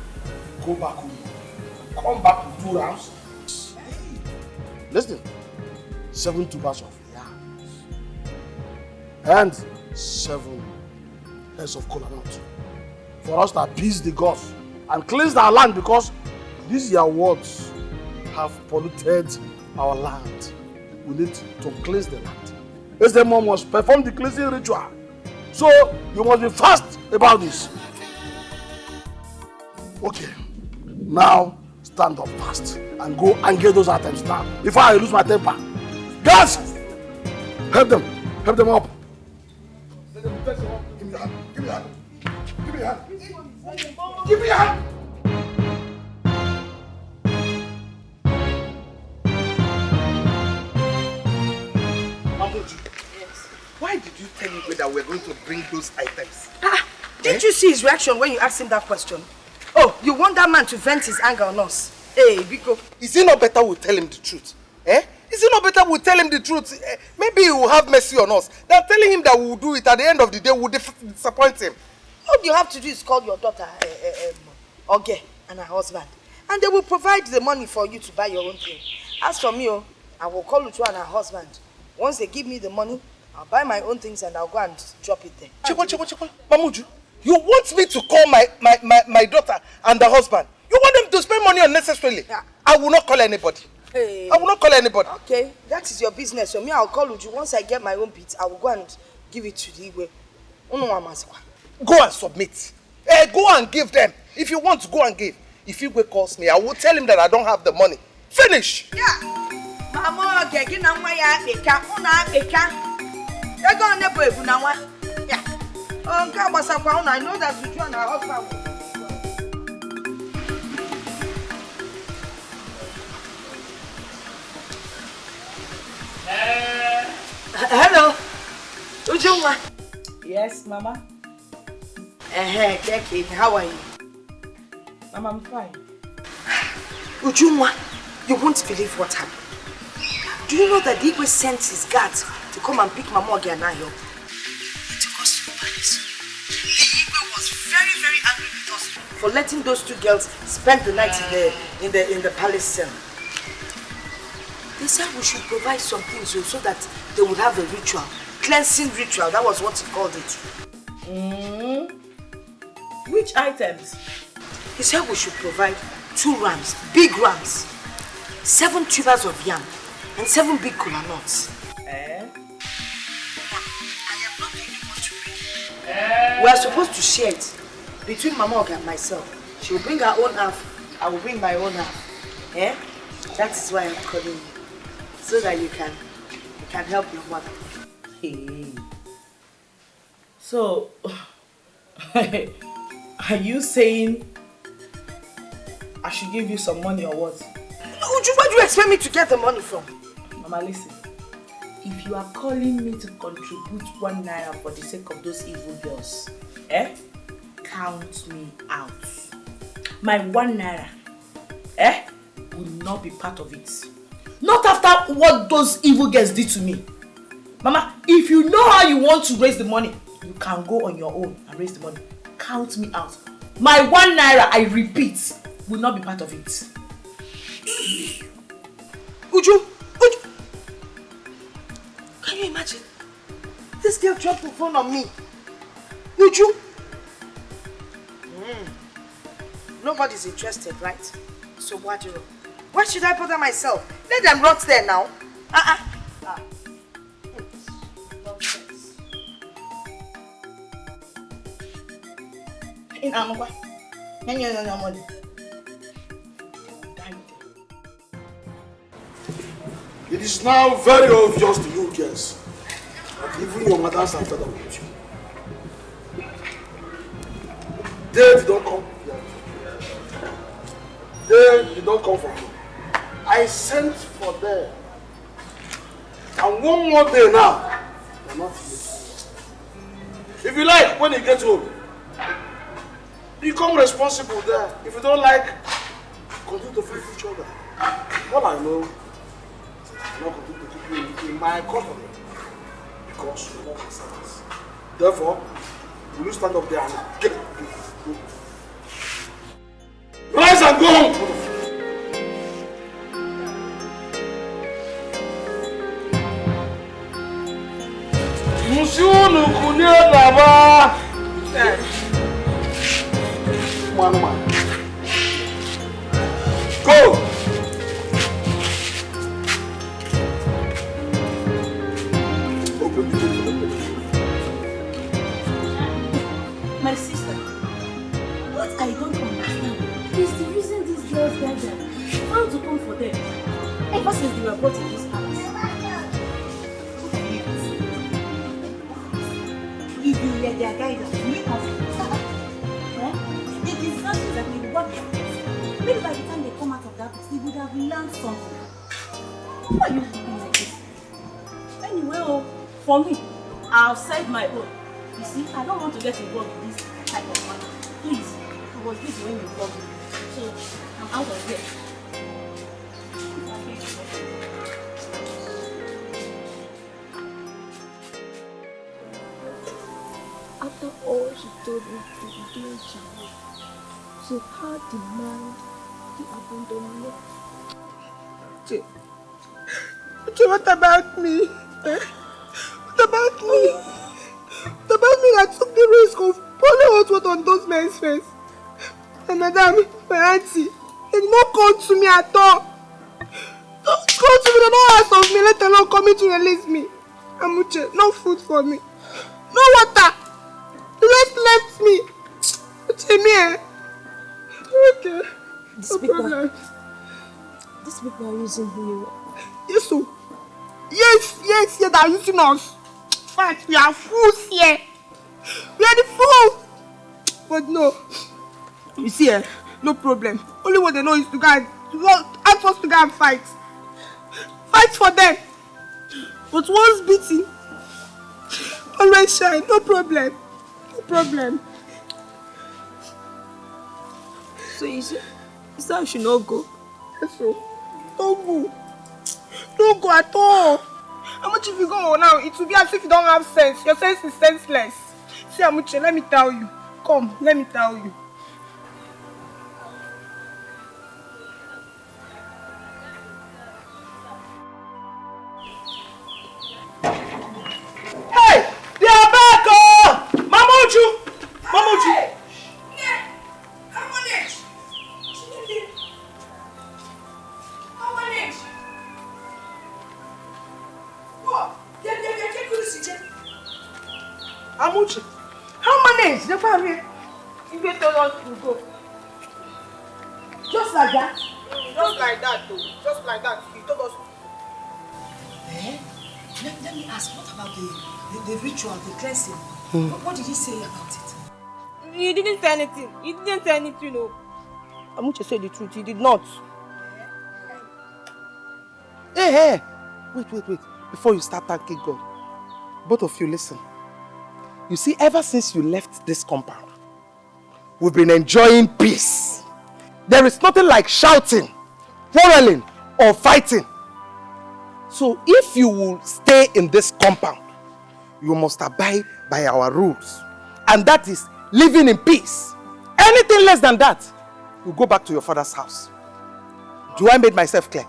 Go back home. Come back with 2 rounds. Listen. 7 tubers of yams. And 7 heads of kola nut. For us to appease the gods and cleanse our land because these your words have polluted our land. We need to cleanse the land. This mom must perform the cleansing ritual. So you must be fast about this. Okay. Now stand up fast and go and get those items now before I lose my temper. Guys! Help them! Help them up! Give me your hand! Give me your hand! Give me your hand! Give me your hand! Yes. Why did you tell me that we're going to bring those items? Didn't you see his reaction when you asked him that question? Oh, you want that man to vent his anger on us? Hey, Biko. Is it not better we tell him the truth? Eh? Is it not better we tell him the truth? Maybe he will have mercy on us. Than telling him that we will do it at the end of the day, we will disappoint him. All you have to do is call your daughter, Oge, and her husband. And they will provide the money for you to buy your own thing. As for me, I will call Uchu and her husband. Once they give me the money, I'll buy my own things and I'll go and drop it there. Chekwa. Mamuju, you want me to call my daughter and the husband? You want them to spend money unnecessarily? Yeah. I will not call anybody. Hey. I will not call anybody. Okay, that is your business. So me, I'll call Uju. Once I get my own bit, I will go and give it to the Igwe. Go and submit. Go and give them. If you want to go and give. If Igwe calls me, I will tell him that I don't have the money. Finish. Yeah. Mama, okay, get now my eka, una eka. They're going to never now. Yeah. I know that Uju and her husband. Hello, Ujuma. Yes, Mama. Keke, how are you? Mama, I'm fine. Ujuma, you won't believe what happened. Do you know that Dikeh sent his guards to come and pick Mama Oge and Ayo? He took us to the palace. Dikeh was very, very angry with us for letting those 2 girls spend the night in the palace cell. They said we should provide some things so that they would have a ritual. Cleansing ritual, that was what he called it. Which items? He said we should provide 2 rams, big rams, 7 tubers of yam, and 7 big kola nuts. We are supposed to share it between Mama Oge and myself. She'll bring her own half. I will bring my own half. Eh? That is why I'm calling you. So that you can help your mother. Hey. So, are you saying I should give you some money or what? Where do you expect me to get the money from? Mama, listen. If you are calling me to contribute 1 naira for the sake of those evil girls, count me out. My 1 naira, will not be part of it. Not after what those evil girls did to me. Mama, if you know how you want to raise the money, you can go on your own and raise the money. Count me out. My 1 naira, I repeat, will not be part of it. Uju! Can you imagine? This girl dropped the phone on me. Uju! Nobody's interested, right? So what do you know? Why should I bother myself? Let them rot there now. Nonsense. In Amokwa, money. It is now very obvious to you girls that even your mothers are fed up with you. They don't come here. They don't come for me. I sent for them. And one more day now, they're not here. If you like, when you get home, become responsible there. If you don't like, continue to fight each other. All I know, I'm not going to keep you in my company because you're not my servants. Therefore, will you stand up there and get it? Rise and go home! Musiunu kunye laba. Mama. Go. My sister, what I don't understand is the reason these girls gather how to come for them ever since they were brought in this house. If you let their guidance, you have it is not exactly what they are. Maybe by the time they come out of that place, they would have learned something. Why are you looking like this? Anyway, for me, I've said my own. You see, I don't want to get involved in this type of matter. Please, I was busy when you called me. So, I'm out of here. After all she told me to be doing Channel, she had the mind to abandon me. What about me? What about me? What about me that took the risk of pouring hot water on those men's face? And madam, my auntie, they did not come to me at all. Don't come to me, they don't ask of me, let alone coming to release me. Amuche, no food for me. No water. They just left me. Okay. These people are using you. Yes, so. Yes, they are using us. In fact, we are fools here. We are the fools. But no. You see, no problem. Only what they know is to go and ask us to go and fight. Fight for them. But once beaten, always shine. No problem. No problem. So you say I should not go? Yes, so. Don't go. Don't go at all. Amuche, if you go now, it will be as if you don't have sense. Your sense is senseless. See, Amuche, let me tell you. Come, let me tell you. Hey! They are back! Mamuchu! Mamuchu! Amuche, how manage? They found here. You get told us to go. Just like that? Just like that, though. Just like that. He told us. Let me ask, what about the ritual, the cleansing? What did he say about it? He didn't say anything. He didn't say anything, no. Amuche said the truth. He did not. Hey. Wait. Before you start thanking God, both of you listen. You see, ever since you left this compound, we've been enjoying peace. There is nothing like shouting, quarreling, or fighting. So if you will stay in this compound, you must abide by our rules. And that is living in peace. Anything less than that, you go back to your father's house. Do I make myself clear?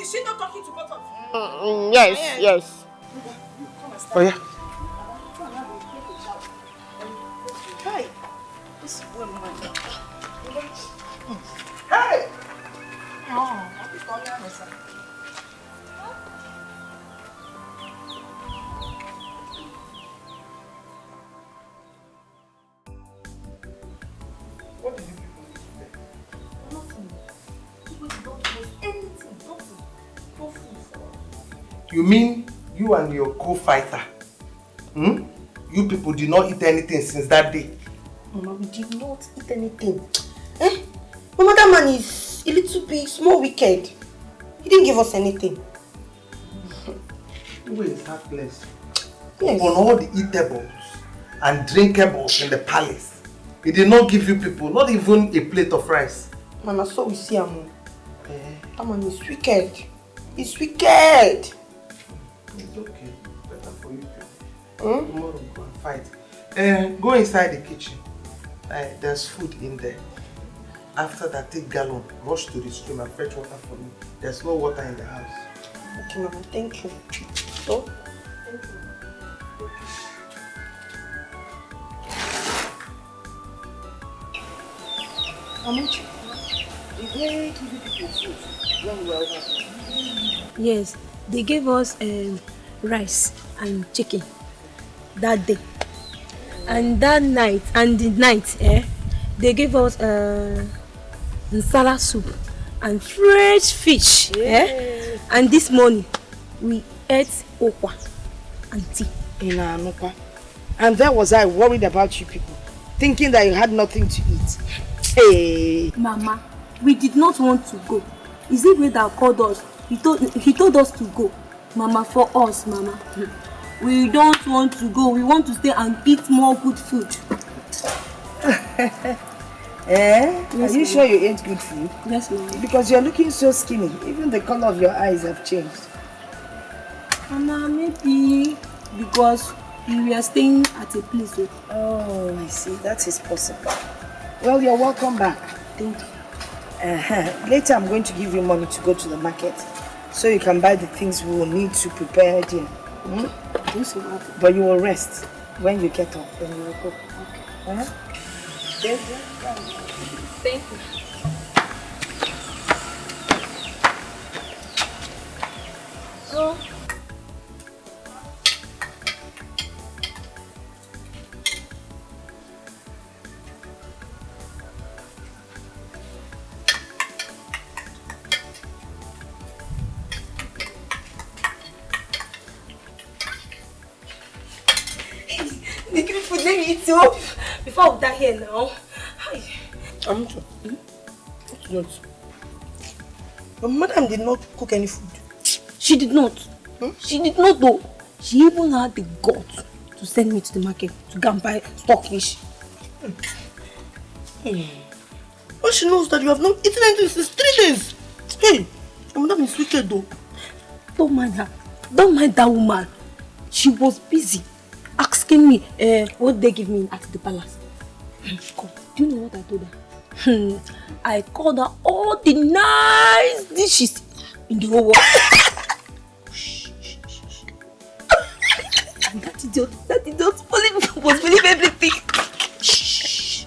Is she not talking to both of you? Yes. Oh yeah. Hi. This is one man. Hey! What did you people do today? Nothing. People don't post anything. Nothing. No food for us. You mean you and your co-fighter? You people did not eat anything since that day? Mama, we did not eat anything. Mama, that man is a little bit small wicked. He didn't give us anything. You were heartless. Yes. On all the eatables and drinkables in the palace, he did not give you people, not even a plate of rice. Mama, so we see him. That man is wicked. He's wicked. It's okay. Better for you people. Tomorrow go and fight. Go inside the kitchen. There's food in there. After that, take gallon, rush to the stream and fetch water for me. There's no water in the house. Okay, Mama, thank you. So, thank you. Amuche, did they give you people food when we were over? Yes, they gave us rice and chicken that day. And that night, they gave us nsala soup and fresh fish. And this morning, we ate okwa and tea. And there was I worried about you people, thinking that you had nothing to eat. Hey. Mama, we did not want to go. Is it way that called us? He told us to go. Mama, for us, Mama. We don't want to go. We want to stay and eat more good food. Yes, are you sure you ate good food? Yes, Mama. Because you're looking so skinny. Even the color of your eyes have changed. Mama, maybe because we were staying at a place. Oh, I see. That is possible. Well, you're welcome back. Thank you. Later, I'm going to give you money to go to the market so you can buy the things we will need to prepare dinner. But you will rest when you get up, when you will go. Okay. Thank you. So, they give me food, let me eat up before we die here now. I'm not. What? Your madam did not cook any food. She did not. She did not though. She even had the guts to send me to the market to go and buy stockfish. But she knows that you have not eaten anything since 3 days. Hey, your madam is wicked though. Don't mind her. Don't mind that woman. She was busy asking me what they give me at the palace. Come, do you know what I told her? I called her all the nice dishes in the whole world. And that idiot was believe everything. Shh.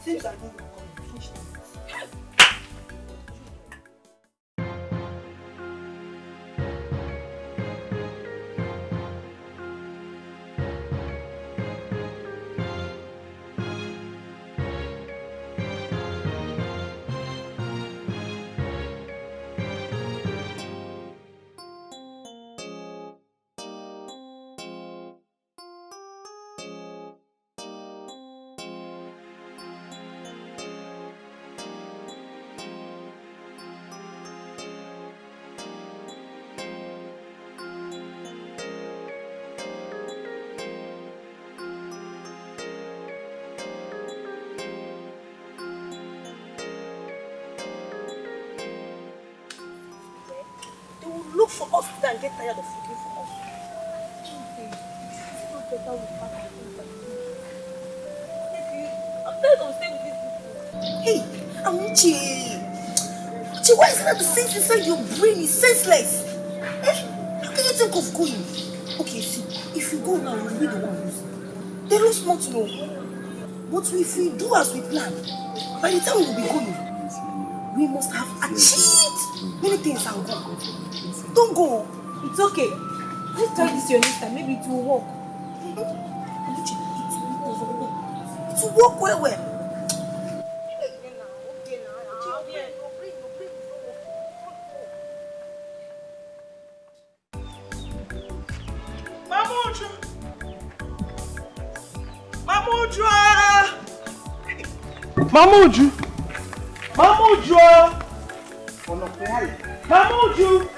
Seems like no one coming. Finish them. Look for us and get tired of looking for us. It's not better we pack the things and leave. I'm tired of staying with these people. Hey, Amuchi! Amuchi, why is that the sense inside your brain is senseless? Eh? How can you think of going? Okay, see, if you go now, you'll be the one losing. There is not know. But if we do as we plan, by the time we'll be going, we must have achieved many things and go. Don't go. It's okay. Let's try this your next time. Maybe it will work. It will work well, well. Mamuju! Mamuju! Mamuju!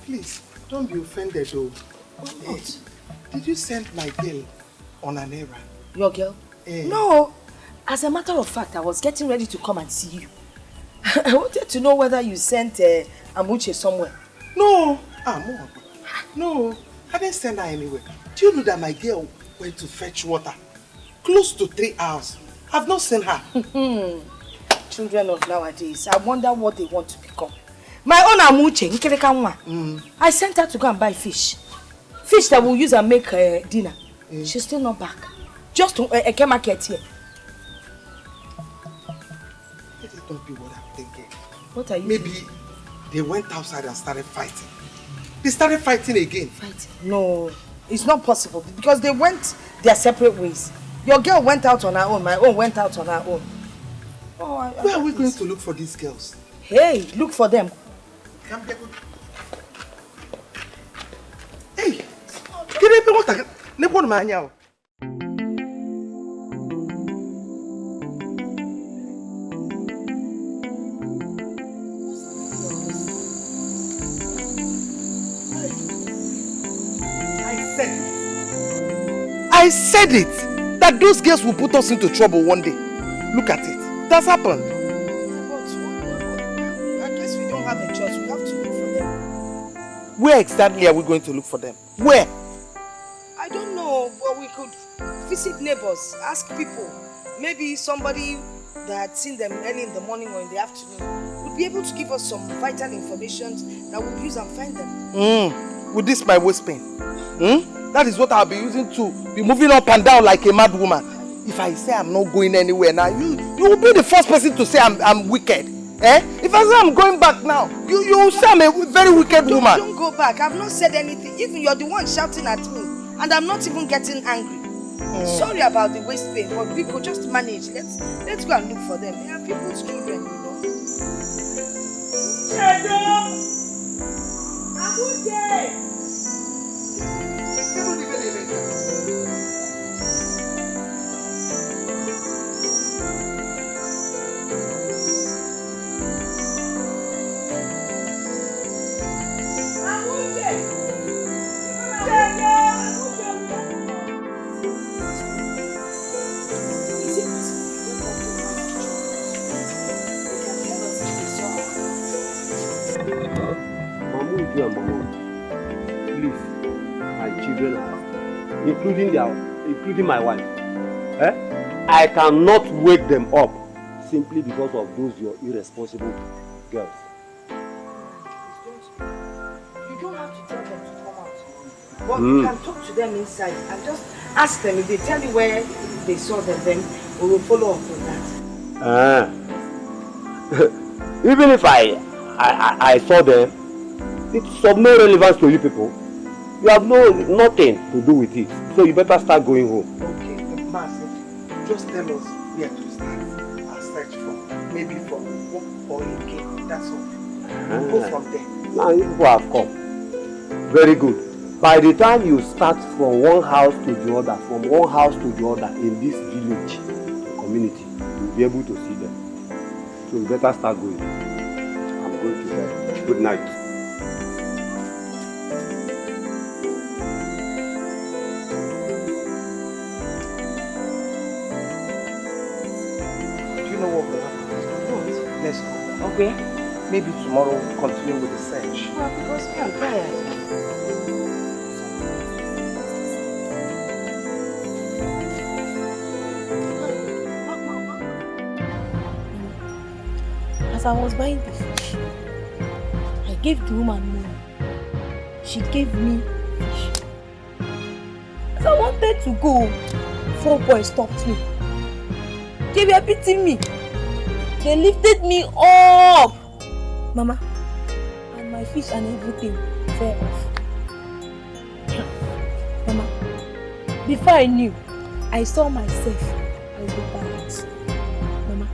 Please, don't be offended though. Hey, did you send my girl on an errand? Your girl? No. As a matter of fact, I was getting ready to come and see you. I wanted to know whether you sent Amuche somewhere. No. No, I didn't send her anywhere. Do you know that my girl went to fetch water? Close to 3 hours. I've not seen her. Children of nowadays, I wonder what they want to become. My own Amuche, I sent her to go and buy fish. Fish that we'll use and make dinner. She's still not back. Just to a market here. Let it not be what I'm thinking. What are you Maybe thinking? They went outside and started fighting. They started fighting again. No, it's not possible because they went their separate ways. Your girl went out on her own, my own went out on her own. Where are we going to look for these girls? Hey, look for them. Hey, get water. I said it, that those girls will put us into trouble one day. Look at it. That's happened. I guess we don't have a choice. We have to look for them. Where exactly are we going to look for them? Where? I don't know, but we could visit neighbors, ask people. Maybe somebody that had seen them early in the morning or in the afternoon would be able to give us some vital information that we'll use and find them. With this my waist pain. That is what I'll be using to be moving up and down like a mad woman. If I say I'm not going anywhere now, you will be the first person to say I'm wicked. If I say I'm going back now, you will say I'm a very wicked woman. Don't go back. I've not said anything. Even you're the one shouting at me. And I'm not even getting angry. Sorry about the waist pain, but we could just manage. Let's go and look for them. They are people's children, you know. Please, my children are including my wife. I cannot wake them up simply because of those your irresponsible girls. You don't have to tell them to come out. But you can talk to them inside and just Ask them. If they tell you where they saw them, then we will follow up on that. Even if I saw them, it's of no relevance to you people. You have nothing to do with it. So you better start going home. Okay, Master, just tell us where to start our search from. Maybe from work or in game. That's all. We'll go from there. Now you people have come. Very good. By the time you start from one house to the other, in this village, community, you'll be able to see them. So you better start going. I'm going to bed. Good night. Do you know what will happen? What? Let's go. Okay. Maybe tomorrow we'll continue with the search. Well, because I'm tired. As I was buying the fish, I gave the woman money. She gave me fish. As I wanted to go, 4 boys stopped me. They were beating me. They lifted me up. Mama, and my fish and everything fell off. Mama, before I knew, I saw myself as the balance. Mama.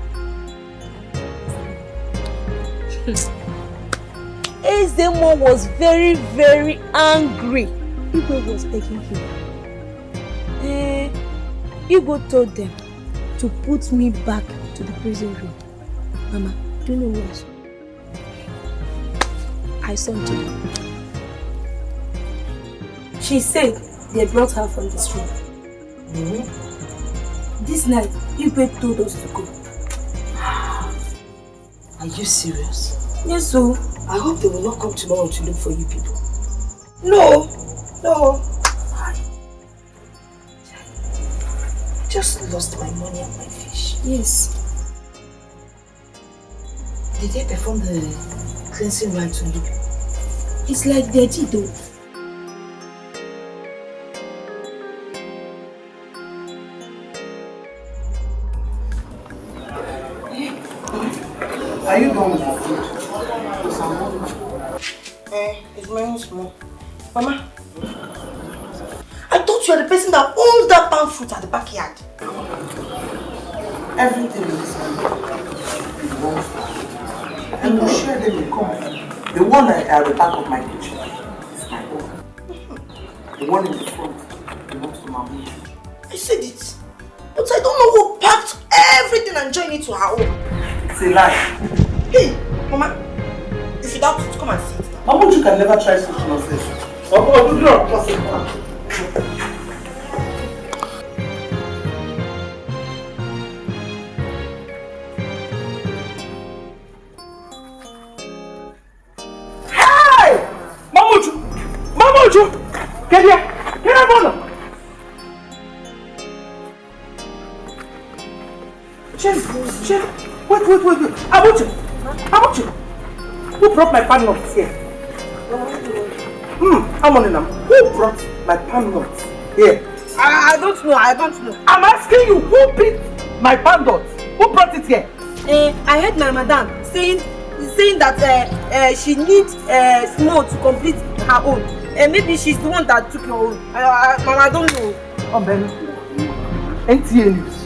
Ezemo was very, very angry. Igwe was begging him. Igwe told them to put me back to the prison room. Mama, do you know what? I saw Jane. She said they brought her from the street. This night, Igwe told us to go. Are you serious? Yes, so. I hope they will not come tomorrow to look for you people. No. Just lost my money and my fish. Yes. Did they perform the cleansing rites on you? It's like they did though. Are you done with your food? It's very small. Mama, I thought you were the person that owns that palm fruit at the backyard. Everything in this house belongs to you. And we'll share them in common. The one at the back of my kitchen is my own. The one in the front belongs to my mom. I said it. But I don't know who packed everything and joined it to her own. It's a lie. Hey, Mama, if you doubt it, come and see it. Mama, you can never try such nonsense. Oh, no, possible. Get here! Get here, brother! Chen, wait. Abuchi! Who brought my pan nuts here? I'm on them. Who brought my pan nuts here? I don't know. I'm asking you, who picked my pan nuts? Who brought it here? I heard my madam saying that she needs small to complete her own. Maybe she's the one that took your own. I don't know. Oh, Ben. NTA News.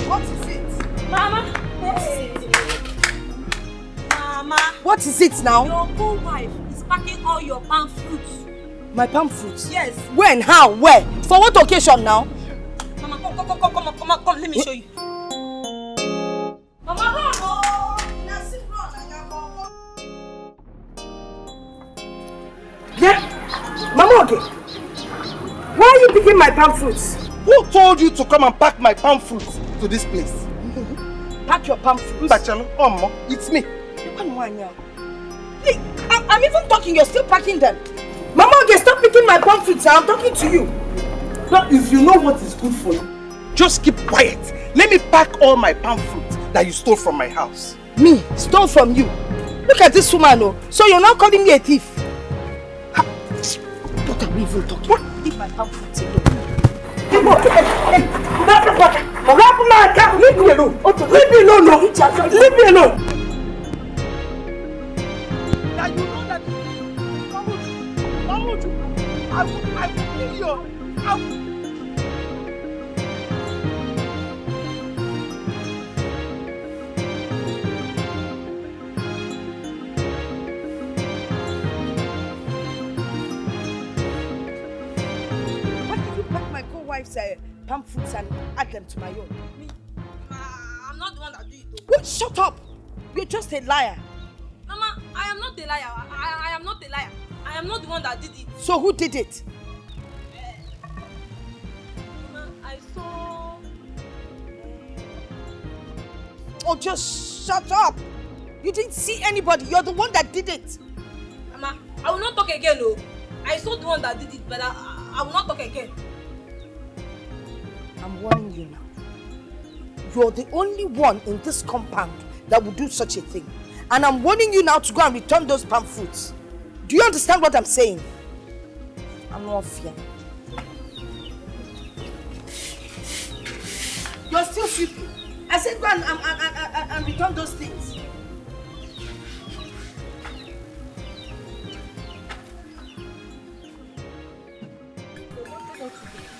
What is it? Mama. Hey. Mama. What is it now? Your co-wife is packing all your palm fruits. My palm fruits? Yes. When? How? Where? For what occasion now? Mama, come, let me show you. Mama, run! Yeah? Mama, okay. Why are you picking my palm fruits? Who told you to come and pack my palm fruits to this place? Pack your palm fruits? It's me. Hey, I'm even talking, you're still packing them. Mama, okay, stop picking my palm fruits. I'm talking to you. Now, if you know what is good for you, just keep quiet. Let me pack all my palm fruit that you stole from my house. Me? Stole from you? Look at this woman, oh. So you're not calling me a thief? What are we even talking? What? Leave my palm fruit alone. Leave me alone. Leave me alone. Leave me alone. Now you know that Mamuju, I will kill you. Wife's palm fruits and add them to my own. Me? I'm not the one that did it. Well, shut up! You're just a liar. Mama, I am not a liar. I am not a liar. I am not the one that did it. So who did it? Mama, I saw... Oh, just shut up! You didn't see anybody. You're the one that did it. Mama, I will not talk again, no. I saw the one that did it, but I will not talk again. I'm warning you now. You're the only one in this compound that would do such a thing. And I'm warning you now to go and return those palm fruits. Do you understand what I'm saying? I'm not fear. You're still sleeping. I said go and return those things.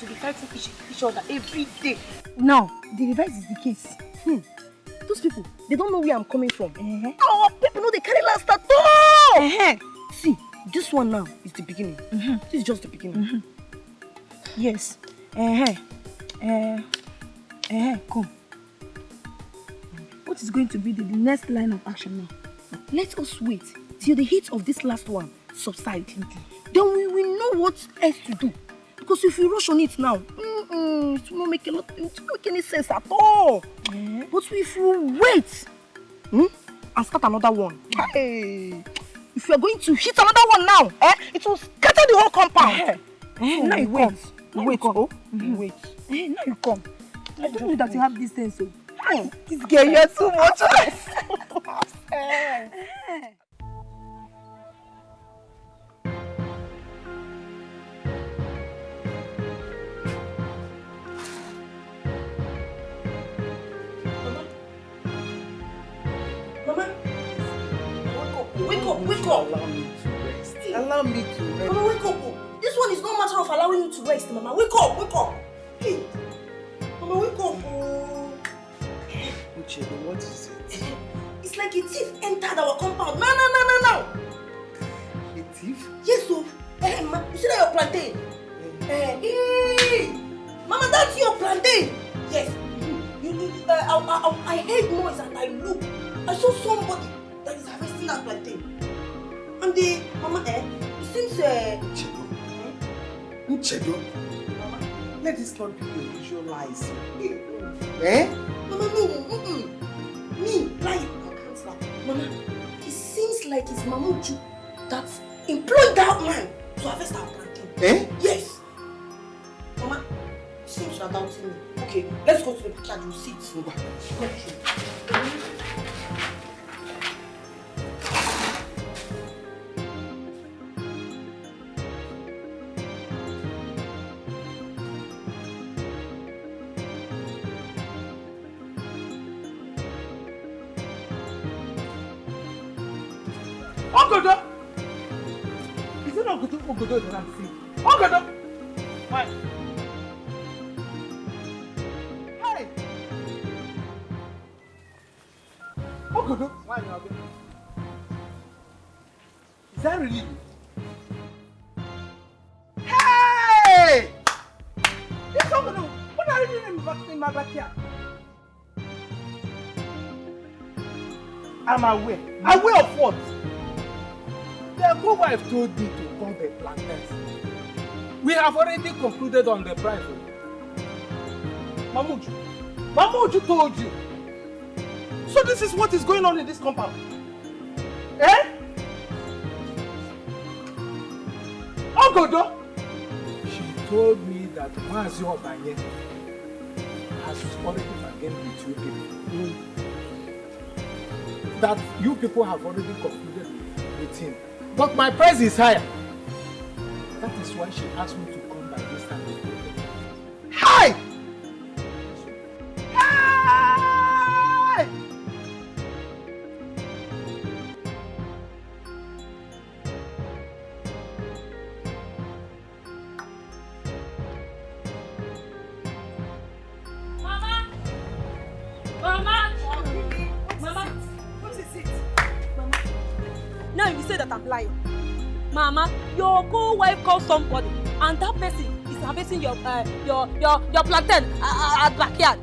To be fighting each other every day. Now, the reverse is the case. Those people, they don't know where I'm coming from. Our people know they carry last at all. See, this one now is the beginning. This is just the beginning. Yes. Come. What is going to be the next line of action now? Let us wait till the heat of this last one subsides. Then we will know what else to do. Because if we rush on it now, it won't make any sense at all. But if we wait and start another one, if we are going to hit another one now, it will scatter the whole compound. Now you wait. Wait. Wait. Now you come. I don't know that you have this sense. This girl, you're too much. Wake up! Allow me to rest. Allow me to rest. Mama, wake up! This one is no matter of allowing you to rest, Mama. Wake up! Hey! Mama, wake up! Uche, what is it? It's like a thief entered our compound. No! A thief? Yes, so. You see that your plantain? Hey! Mama, that's your plantain! Yes. I heard noise and I looked. I saw somebody that is harvesting that plantain. And Mama, it seems... Uchedo? Mama, let this not be your usual lies. Mama, no. Me, lie. I can't lie. Mama, it seems like it's Mamuju that employed that man to harvest our plantain. Yes. Mama, it seems you are doubting me. Okay, let's go to the backyard. We'll sit. Ogodo! Is it Ogodo that I'm seeing? Ogodo! Why? Hey! Ogodo! Why are you? Is that really you? Hey! This Ogodo! What are you doing in my backyard? I'm aware. Aware of what? The co-wife told me to call the plantains. We have already concluded on the price. Mamuju told you. So this is what is going on in this compound. Ogodo? She told me that Mazi Obanye has already bargained with you people. That you people have already concluded with him. But my price is higher. That is why she asked me to come by this time. Hi! Now you say that I'm lying. Mama, your co-wife called somebody and that person is harvesting your plantain at backyard.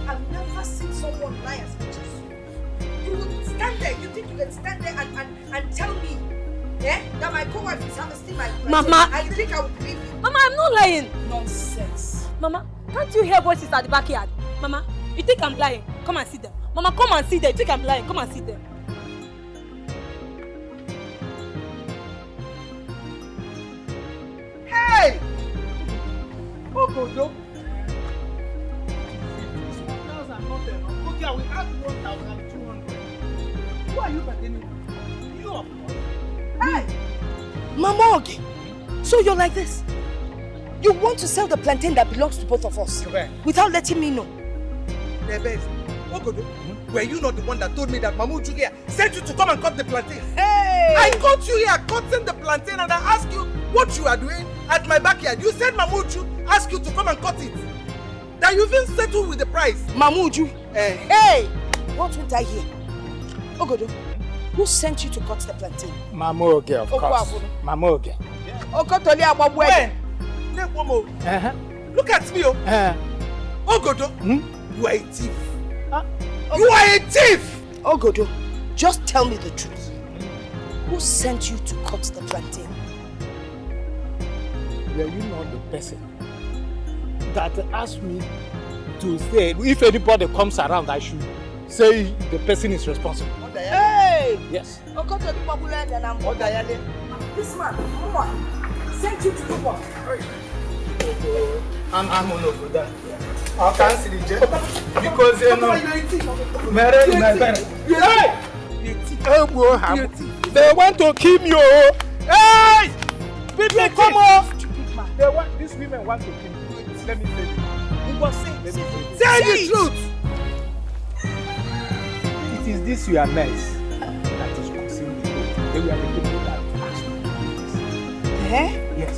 I've never seen someone lie as much as you. You would stand there, you think you can stand there and tell me that my co-wife is harvesting my plantain? Mama! I think I would believe you. Mama, I'm not lying. Nonsense. Mama, can't you hear voices at the backyard? Mama, you think I'm lying? Come and see them. Mama, come and see them. You think I'm lying? Come and see them. Hey! Oh, Godo. Okay, we have 1,200. Who are you bargaining? You of course. Hey! Mama Ogi, so you're like this? You want to sell the plantain that belongs to both of us without letting me know? Ogodo, were you not the one that told me that Mamu Julia sent you to come and cut the plantain? Hey! I got you here cutting the plantain and I asked you what you are doing at my backyard. You said Mamuju asked you to come and cut it. That you even settled with the price. Mamuju? Hey! What won't I hear? Ogodo, who sent you to cut the plantain? Mama Oge, of course. Mama Oge. When? Look at me, Ogodo, you are a thief. You are a thief! Ogodo, just tell me the truth. Who sent you to cut the plantain? Were you not the person that asked me to say if anybody comes around, I should say the person is responsible? Hey! Yes. This man, Mama, sent you to do what? I'm on over that. I can't see the jet because they want to kill me. Hey! People, come on! These women want to kill me. Let me say it. Say the truth! It is this your mess that is causing the growth. They were the people that asked me to do this. Yes.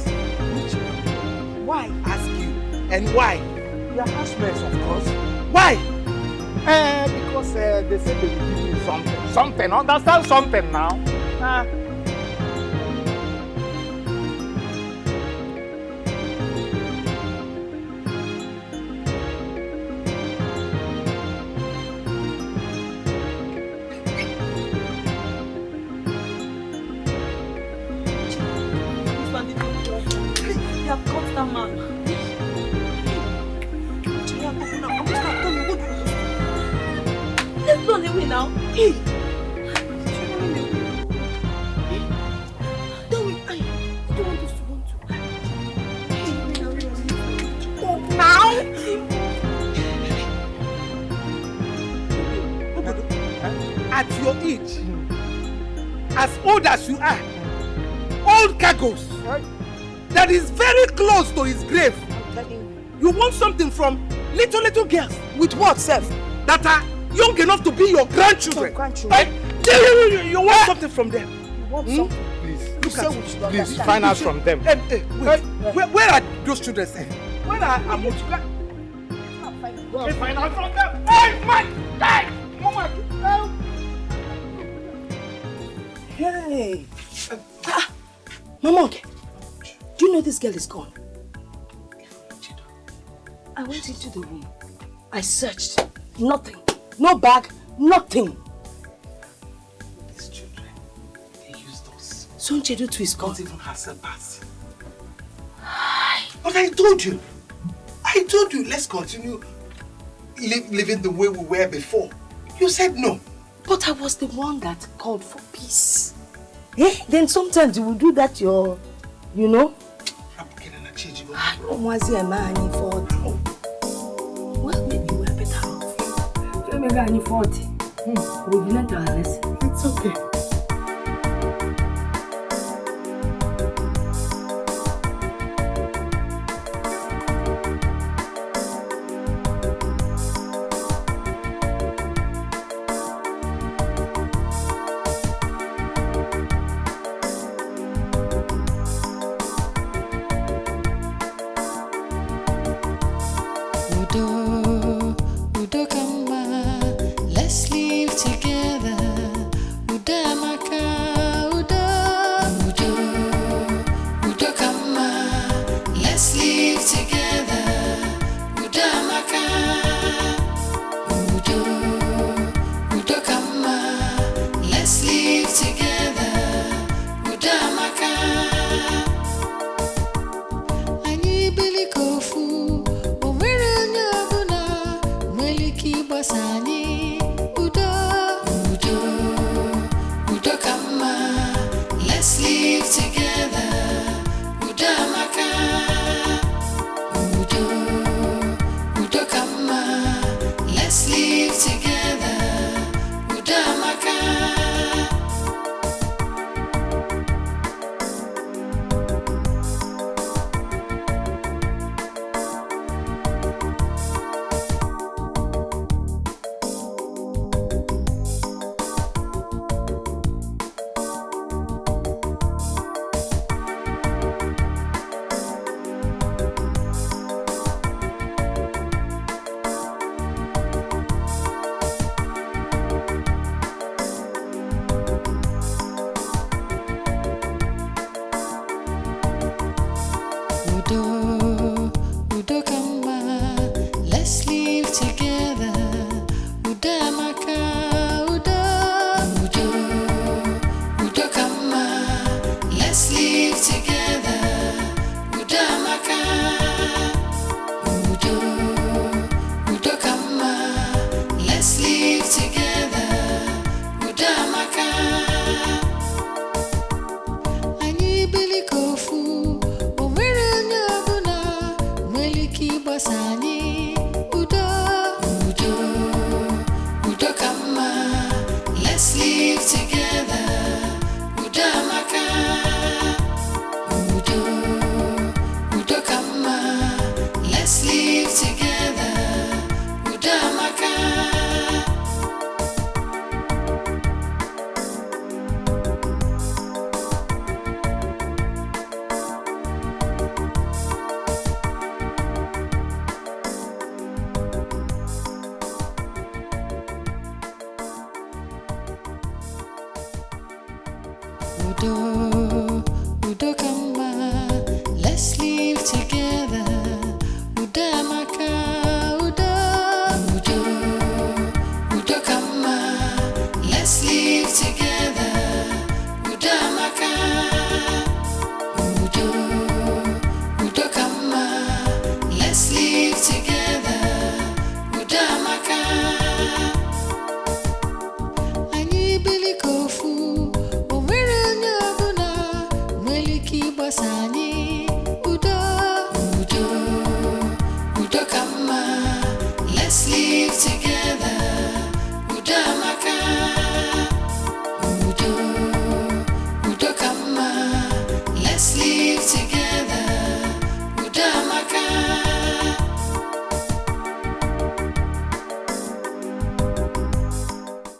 Why ask you? And why? Your housemates, of course. Why? Because they said they will give me something. Something. Understand something now? You have cut that man. Let's run away now. Hey! Tell me, I don't want us to run to. Oh, now? At your age, as old as you are, old cargoes, that is very close to his grave. You want something from little girls. With what, Seth? That are young enough to be your grandchildren. You want something from them. You want something? Please find out from them. Wait, where are those children? Where are Amotu? Find out from them. Hey, man! Hey! Mama! Hey! Mama, do you know this girl is gone? I went into the room. I searched. Nothing. No bag. Nothing. These children, they used us. Son Chedu to his gone. Not even has a pass. But I told you, let's continue living the way we were before. You said no. But I was the one that called for peace. Then sometimes you will do that your You know? Well, maybe we're better off. We'll learn our lesson. It's okay. Udo